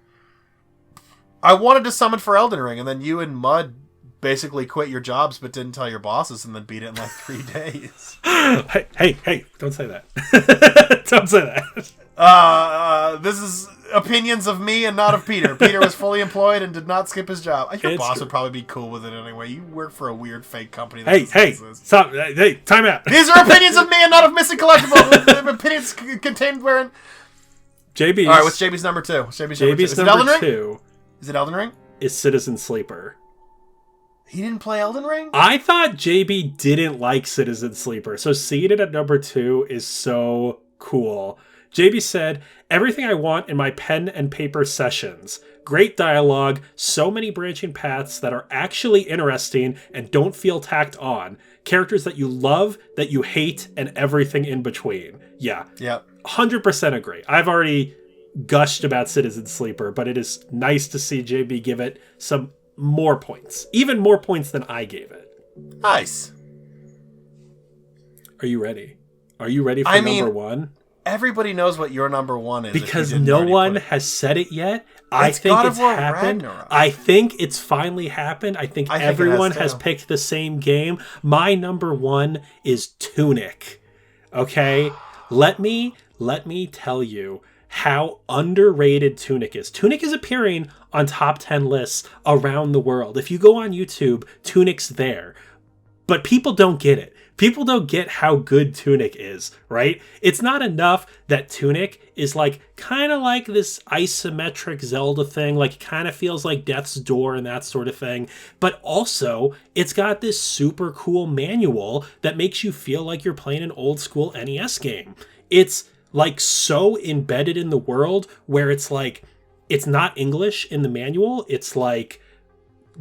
I wanted to summon for Elden Ring, and then you and Mud basically quit your jobs but didn't tell your bosses and then beat it in like 3 days. Hey, don't say that. Don't say that. This is opinions of me and not of Peter. Peter was fully employed and did not skip his job. Your boss would probably be cool with it anyway. You work for a weird fake company. Hey, stop. Hey, time out. These are opinions of me and not of Missing Collectible. Opinions contained wherein... JB's... Alright, what's JB's number 2? JB's number 2... Is it Elden Ring? Is Citizen Sleeper. He didn't play Elden Ring? I thought JB didn't like Citizen Sleeper, so seeing it at number 2 is so cool. JB said, everything I want in my pen and paper sessions. Great dialogue, so many branching paths that are actually interesting and don't feel tacked on. Characters that you love, that you hate, and everything in between. Yeah. 100% agree. I've already gushed about Citizen Sleeper, but it is nice to see JB give it some more points. Even more points than I gave it. Nice. Are you ready? Are you ready for number 1? Everybody knows what your number 1 is. Because no one has said it yet. I think it's happened. I think it's finally happened. I think everyone has picked the same game. My number 1 is Tunic. Okay? Let me tell you how underrated Tunic is. Tunic is appearing on top 10 lists around the world. If you go on YouTube, Tunic's there. But people don't get it. People don't get how good Tunic is, right? It's not enough that Tunic is like kind of like this isometric Zelda thing, like kind of feels like Death's Door and that sort of thing, but also it's got this super cool manual that makes you feel like you're playing an old school NES game. It's like so embedded in the world where it's like it's not English in the manual, it's like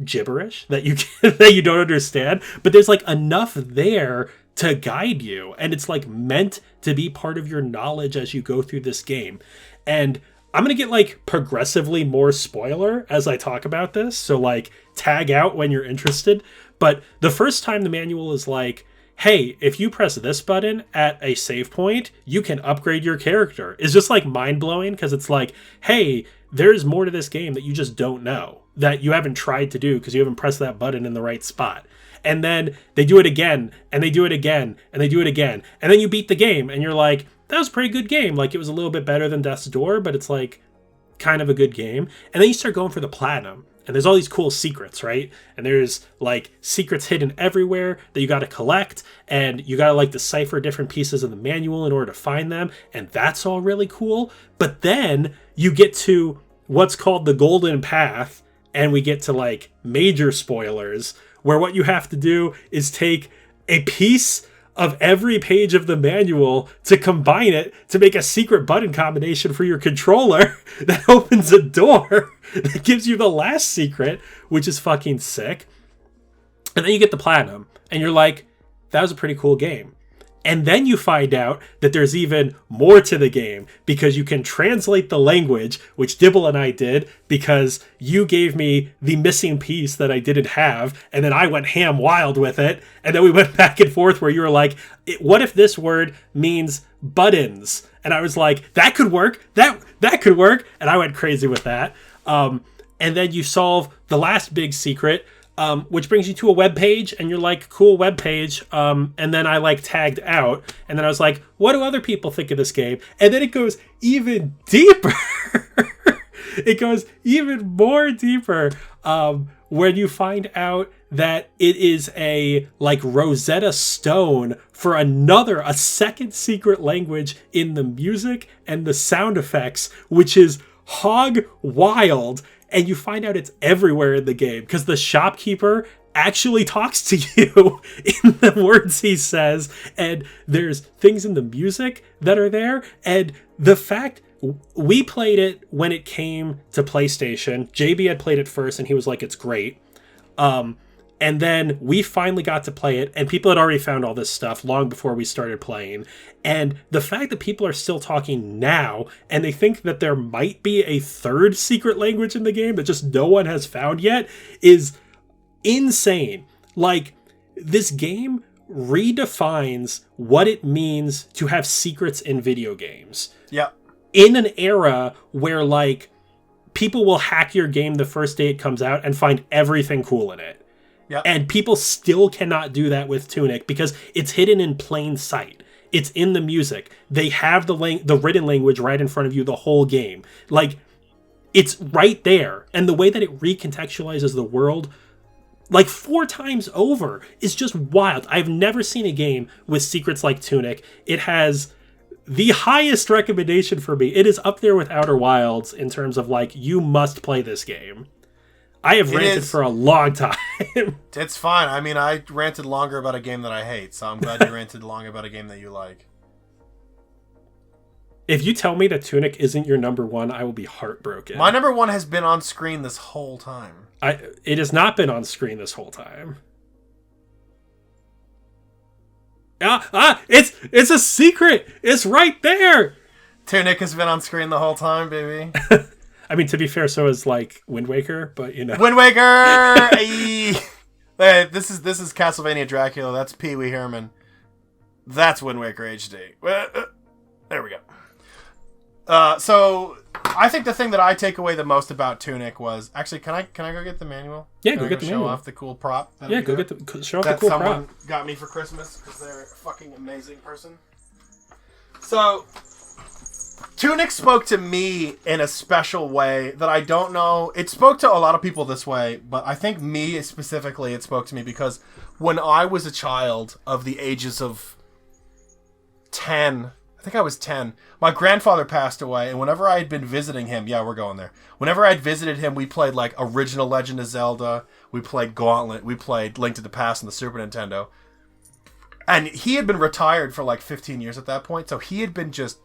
gibberish that you don't understand, but there's like enough there to guide you, and it's like meant to be part of your knowledge as you go through this game. And I'm gonna get like progressively more spoiler as I talk about this, so like tag out when you're interested. But the first time the manual is like, hey, if you press this button at a save point, you can upgrade your character, is just like mind-blowing, because it's like, hey, there's more to this game that you just don't know, that you haven't tried to do because you haven't pressed that button in the right spot. And then they do it again, and they do it again, and they do it again. And then you beat the game, and you're like, that was a pretty good game. Like, it was a little bit better than Death's Door, but it's like kind of a good game. And then you start going for the platinum. And there's all these cool secrets, right? And there's like secrets hidden everywhere that you got to collect, and you got to like decipher different pieces of the manual in order to find them. And that's all really cool. But then you get to what's called the Golden Path, and we get to like major spoilers, where what you have to do is take a piece of every page of the manual to combine it to make a secret button combination for your controller that opens a door that gives you the last secret, which is fucking sick. And then you get the platinum, and you're like, that was a pretty cool game. And then you find out that there's even more to the game because you can translate the language, which Dibble and I did because you gave me the missing piece that I didn't have. And then I went ham wild with it. And then we went back and forth where you were like, what if this word means buttons? And I was like, that could work. That could work. And I went crazy with that. And then you solve the last big secret, which brings you to a web page, and you're like, cool web page. And then I like tagged out, and then I was like, what do other people think of this game? And then it goes even deeper. It goes even more deeper when you find out that it is a like Rosetta Stone for a second secret language in the music and the sound effects, which is hog wild. And you find out it's everywhere in the game because the shopkeeper actually talks to you in the words he says. And there's things in the music that are there. And the fact we played it when it came to PlayStation, JB had played it first and he was like, it's great. And then we finally got to play it, and people had already found all this stuff long before we started playing. And the fact that people are still talking now, and they think that there might be a third secret language in the game that just no one has found yet, is insane. Like, this game redefines what it means to have secrets in video games. Yeah. In an era where, like, people will hack your game the first day it comes out and find everything cool in it. Yep. And people still cannot do that with Tunic because it's hidden in plain sight. It's in the music. They have the written language right in front of you the whole game. Like, it's right there. And the way that it recontextualizes the world, like 4 times over, is just wild. I've never seen a game with secrets like Tunic. It has the highest recommendation for me. It is up there with Outer Wilds in terms of, like, you must play this game. I have ranted for a long time. It's fine. I mean, I ranted longer about a game that I hate, so I'm glad you ranted longer about a game that you like. If you tell me that Tunic isn't your number one, I will be heartbroken. My number one has been on screen this whole time. It has not been on screen this whole time. It's a secret. It's right there. Tunic has been on screen the whole time, baby. I mean, to be fair, so is like Wind Waker, but you know. Wind Waker! Hey, this is Castlevania Dracula. That's Pee Wee Herman. That's Wind Waker HD. There we go. So I think the thing that I take away the most about Tunic was actually, can I go get the manual? Yeah, go get the manual. Show off the cool prop. Yeah, go get show off the cool prop. That someone got me for Christmas because they're a fucking amazing person. So Tunic spoke to me in a special way that I don't know. It spoke to a lot of people this way, but I think me specifically, it spoke to me because when I was a child of the ages of 10, I think I was 10, my grandfather passed away, and whenever I had been visiting him, yeah, we're going there. Whenever I'd visited him, we played like original Legend of Zelda, we played Gauntlet, we played Link to the Past on the Super Nintendo. And he had been retired for like 15 years at that point, so he had been just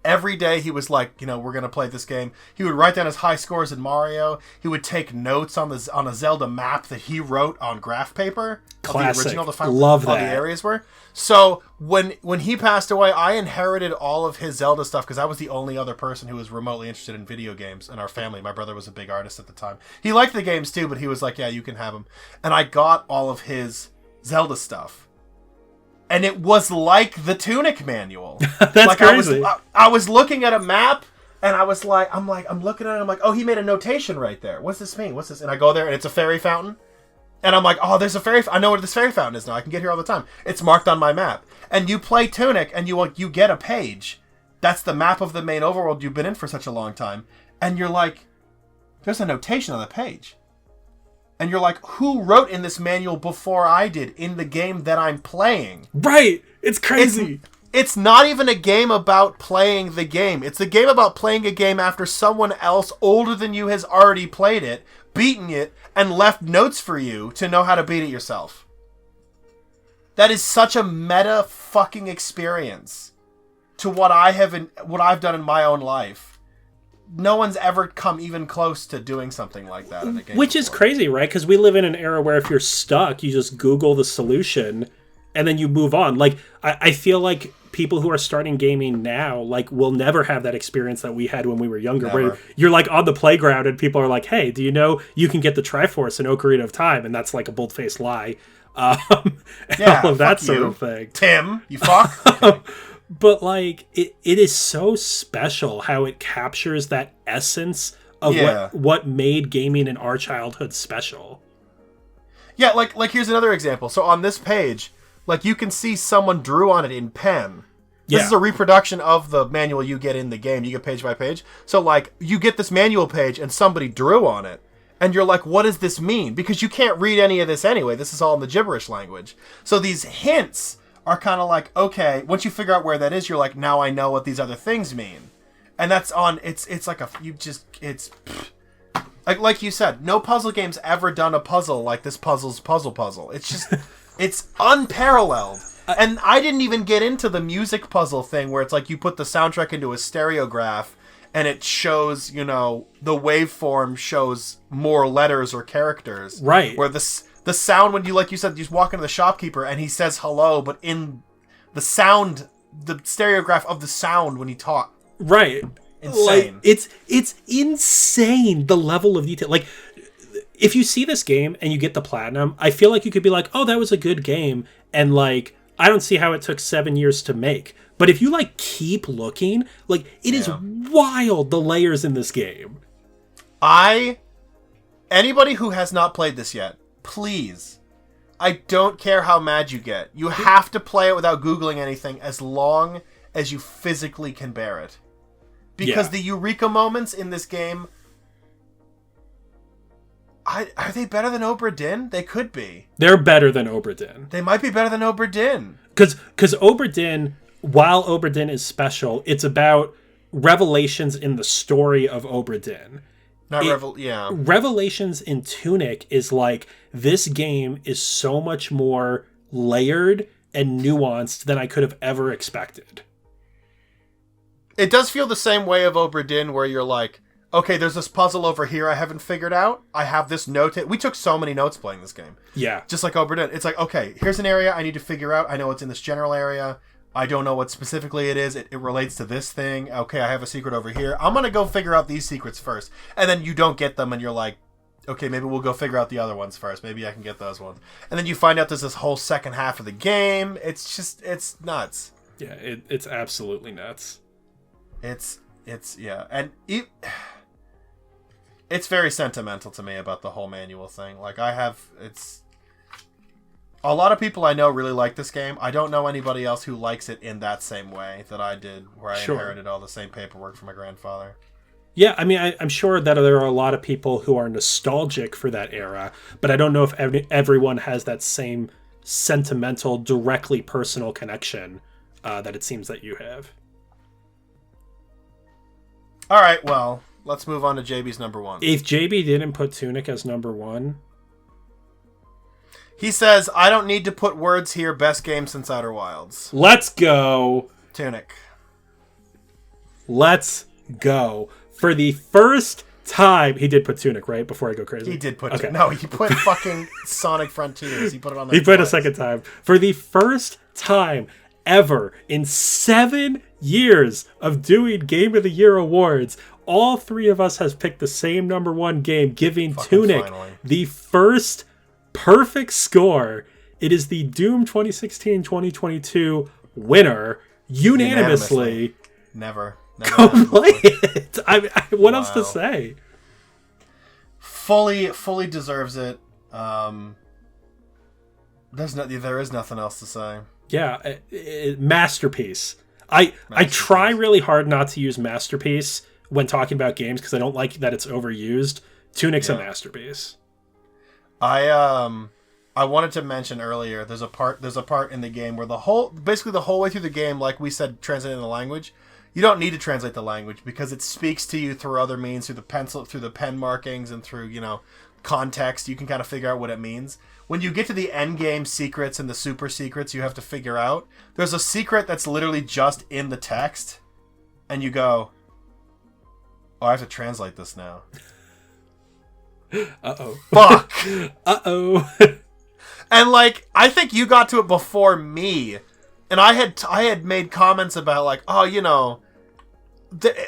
every day he was like, you know, we're going to play this game. He would write down his high scores in Mario. He would take notes on a Zelda map that he wrote on graph paper. Classic. The original to find Love all that. the areas were. So when he passed away, I inherited all of his Zelda stuff because I was the only other person who was remotely interested in video games in our family. My brother was a big artist at the time. He liked the games too, but he was like, yeah, you can have them. And I got all of his Zelda stuff. And it was like the Tunic manual. That's like crazy. I was looking at a map, and I'm looking at it, I'm like, oh, he made a notation right there. What's this mean? What's this? And I go there, and it's a fairy fountain. And I'm like, oh, there's a fairy I know where this fairy fountain is now. I can get here all the time. It's marked on my map. And you play Tunic, and you get a page. That's the map of the main overworld you've been in for such a long time. And you're like, there's a notation on the page. And you're like, who wrote in this manual before I did in the game that I'm playing? Right. It's crazy. It's not even a game about playing the game. It's a game about playing a game after someone else older than you has already played it, beaten it, and left notes for you to know how to beat it yourself. That is such a meta fucking experience to what I've done in my own life. No one's ever come even close to doing something like that in a game. Which is crazy, right? Because we live in an era where if you're stuck, you just Google the solution and then you move on. Like, I feel like people who are starting gaming now, like, will never have that experience that we had when we were younger, where you're like on the playground and people are like, hey, do you know you can get the Triforce in Ocarina of Time? And that's like a bold-faced lie. Yeah, all of that sort of thing. Tim, you fuck. Okay. But like, it is so special how it captures that essence of what made gaming in our childhood special. Yeah, like here's another example. So on this page, like, you can see someone drew on it in pen. This is a reproduction of the manual you get in the game. You get page by page. So, like, you get this manual page and somebody drew on it. And you're like, what does this mean? Because you can't read any of this anyway. This is all in the gibberish language. So these hints are kind of like, okay, once you figure out where that is, you're like, now I know what these other things mean. And that's on, it's like like you said, no puzzle game's ever done a puzzle like this puzzle. It's just, it's unparalleled. And I didn't even get into the music puzzle thing where it's like you put the soundtrack into a stereograph and it shows, you know, the waveform shows more letters or characters. Right. Where the sound, when you, like you said, you just walk into the shopkeeper and he says hello, but in the sound, the stereograph of the sound when he talks. Right. Insane. Like, it's insane, the level of detail. Like, if you see this game and you get the platinum, I feel like you could be like, oh, that was a good game. And, like, I don't see how it took 7 years to make. But if you, like, keep looking, like, it is wild, the layers in this game. Anybody who has not played this yet, please, I don't care how mad you get. You have to play it without Googling anything as long as you physically can bear it. Because the eureka moments in this game, are they better than Obra Dinn? They could be. They're better than Obra Dinn. They might be better than Obra Dinn. Because Obra Dinn, while Obra Dinn is special, it's about revelations in the story of Obra Dinn. Revelations in Tunic is like, this game is so much more layered and nuanced than I could have ever expected. It does feel the same way of Obra Dinn, where you're like, okay, there's this puzzle over here I haven't figured out. I have this note. We took so many notes playing this game. Yeah. Just like Obra Dinn. It's like, okay, here's an area I need to figure out. I know it's in this general area. I don't know what specifically it is. It relates to this thing. Okay, I have a secret over here. I'm going to go figure out these secrets first. And then you don't get them and you're like, okay, maybe we'll go figure out the other ones first. Maybe I can get those ones. And then you find out there's this whole second half of the game. It's just, it's nuts. Yeah, it's absolutely nuts. It's and it's very sentimental to me about the whole manual thing. Like, it's a lot of people I know really like this game. I don't know anybody else who likes it in that same way that I did, where I inherited all the same paperwork from my grandfather. Yeah, I mean, I'm sure that there are a lot of people who are nostalgic for that era, but I don't know if everyone has that same sentimental, directly personal connection that it seems that you have. All right, well, let's move on to JB's number one. If JB didn't put Tunic as number one... He says, I don't need to put words here, best game since Outer Wilds. Let's go. Tunic. Let's go. For the first time... He did put Tunic, right? Before I go crazy. He did put Tunic. No, he put fucking Sonic Frontiers. He put it on there. He put it a second time. For the first time ever in 7 years of doing Game of the Year awards, all three of us has picked the same number one game, giving Tunic the first perfect score. It is the Doom 2016-2022 winner, unanimously. Never go play it. What else to say? Fully deserves it. There is nothing else to say. Yeah, masterpiece. I try really hard not to use masterpiece when talking about games because I don't like that it's overused. Tunic's a masterpiece. I wanted to mention earlier, there's a part in the game where the whole way through the game, like we said, translating the language, you don't need to translate the language because it speaks to you through other means, through the pen markings and through, context. You can kind of figure out what it means. When you get to the end game secrets and the super secrets you have to figure out, there's a secret that's literally just in the text, and you go, oh, I have to translate this now. Uh-oh. Fuck! Uh-oh. And like, I think you got to it before me, and I had made comments about like, oh, you know,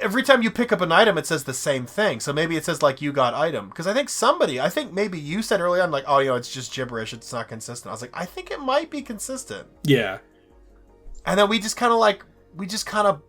every time you pick up an item, it says the same thing. So maybe it says like you got item, because I think maybe you said earlier, I'm like, oh, you know, it's just gibberish. It's not consistent. I was like, I think it might be consistent. Yeah. And then we just kind of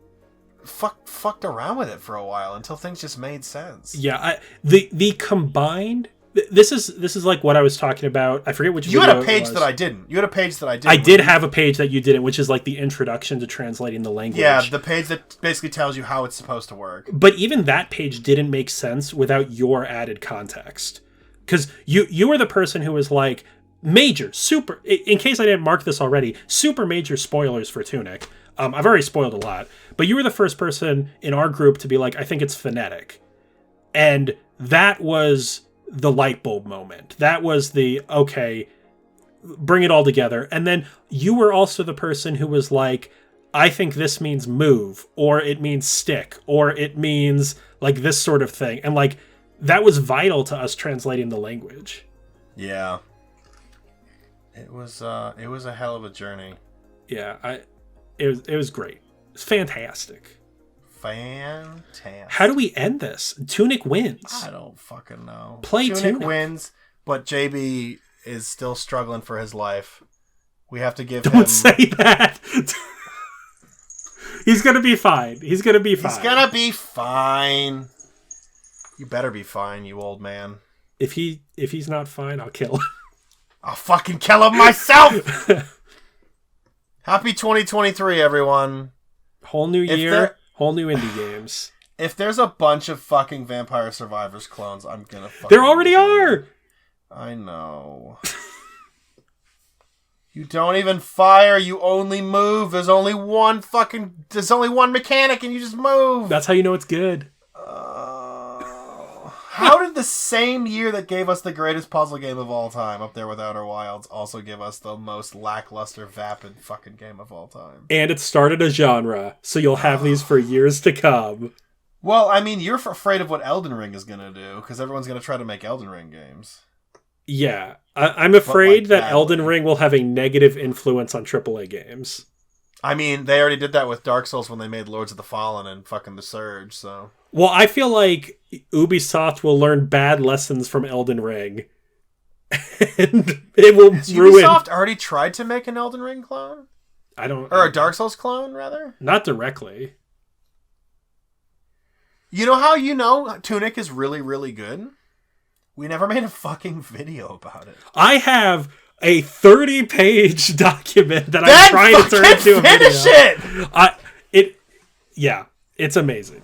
fucked around with it for a while until things just made sense. Yeah, the combined. This is like what I was talking about. I forget which. You had a page that I didn't. You had a page that I didn't. I did have a page that you didn't, which is like the introduction to translating the language. Yeah, the page that basically tells you how it's supposed to work. But even that page didn't make sense without your added context, because you were the person who was like major, super. In case I didn't mark this already, super major spoilers for Tunic. I've already spoiled a lot, but you were the first person in our group to be like, I think it's phonetic, and that was the light bulb moment. That was the, okay, bring it all together. And then you were also the person who was like, I think this means move, or it means stick, or it means like this sort of thing. And like, that was vital to us translating the language. Yeah. It was a hell of a journey. Yeah, it was great. It's fantastic. Fantastic. How do we end this? Tunic wins. I don't fucking know. Tunic wins, but JB is still struggling for his life. We have to give him... Don't say that. He's gonna be fine. He's gonna be fine. You better be fine, you old man. If he's not fine, I'll kill him. I'll fucking kill him myself! Happy 2023, everyone. Whole new year. Whole new indie games. If there's a bunch of fucking Vampire Survivors clones, I'm gonna fucking... There already are! I know. You don't even fire, you only move. There's only one mechanic and you just move. That's how you know it's good. How did the same year that gave us the greatest puzzle game of all time, up there with Outer Wilds, also give us the most lackluster, vapid fucking game of all time? And it started a genre, so you'll have these for years to come. Well, I mean, you're afraid of what Elden Ring is going to do, because everyone's going to try to make Elden Ring games. Yeah. I'm afraid that Elden Ring will have a negative influence on AAA games. I mean, they already did that with Dark Souls when they made Lords of the Fallen and fucking The Surge, so... Well, I feel like Ubisoft will learn bad lessons from Elden Ring. And it will ruin... Ubisoft already tried to make an Elden Ring clone? Or a Dark Souls clone, rather? Not directly. You know how you know Tunic is really, really good? We never made a fucking video about it. I have a 30-page document that I'm trying to turn into a video. Finish it! It's amazing.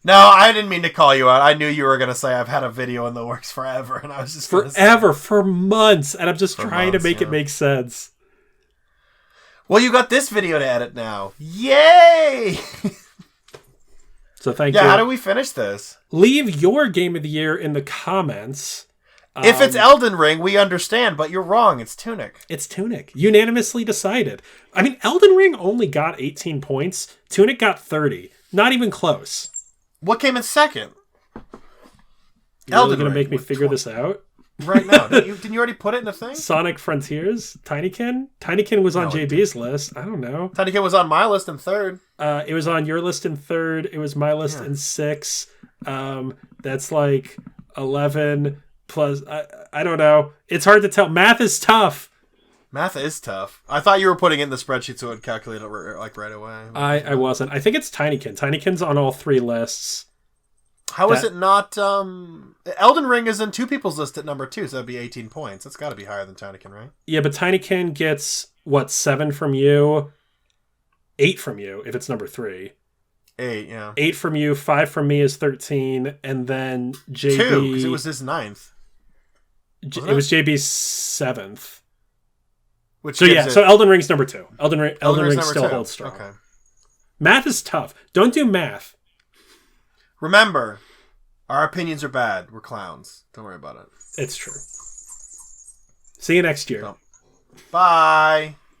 No, I didn't mean to call you out. I knew you were going to say I've had a video in the works forever, and I was just for months, and I'm just trying to make it make sense. Well, you got this video to edit now. Yay! So thank you. Yeah, how do we finish this? Leave your game of the year in the comments. If it's Elden Ring, we understand, but you're wrong. It's Tunic. It's Tunic. Unanimously decided. I mean, Elden Ring only got 18 points. Tunic got 30. Not even close. What came in second? You're really going to make me figure this out? Right now. Didn't you already put it in the thing? Sonic Frontiers? Tinykin? Tinykin was on JB's list. I don't know. Tinykin was on my list in third. It was on your list in third. It was my list in sixth. That's like 11 plus... I don't know. It's hard to tell. Math is tough. Math is tough. I thought you were putting it in the spreadsheet so it would calculate it like right away. I wasn't. I think it's Tinykin. Tinykin's on all three lists. How is it not... Elden Ring is in two people's list at number 2, so that'd be 18 points. That's got to be higher than Tinykin, right? Yeah, but Tinykin gets, 7 from you? 8 from you, if it's number 3. 8, yeah. 8 from you, 5 from me is 13, and then JB... 2, because it was his 9th. It was JB's 7th. Which so Elden Ring's number 2. Elden Ring still holds strong. Okay. Math is tough. Don't do math. Remember, our opinions are bad. We're clowns. Don't worry about it. It's true. See you next year. Bye.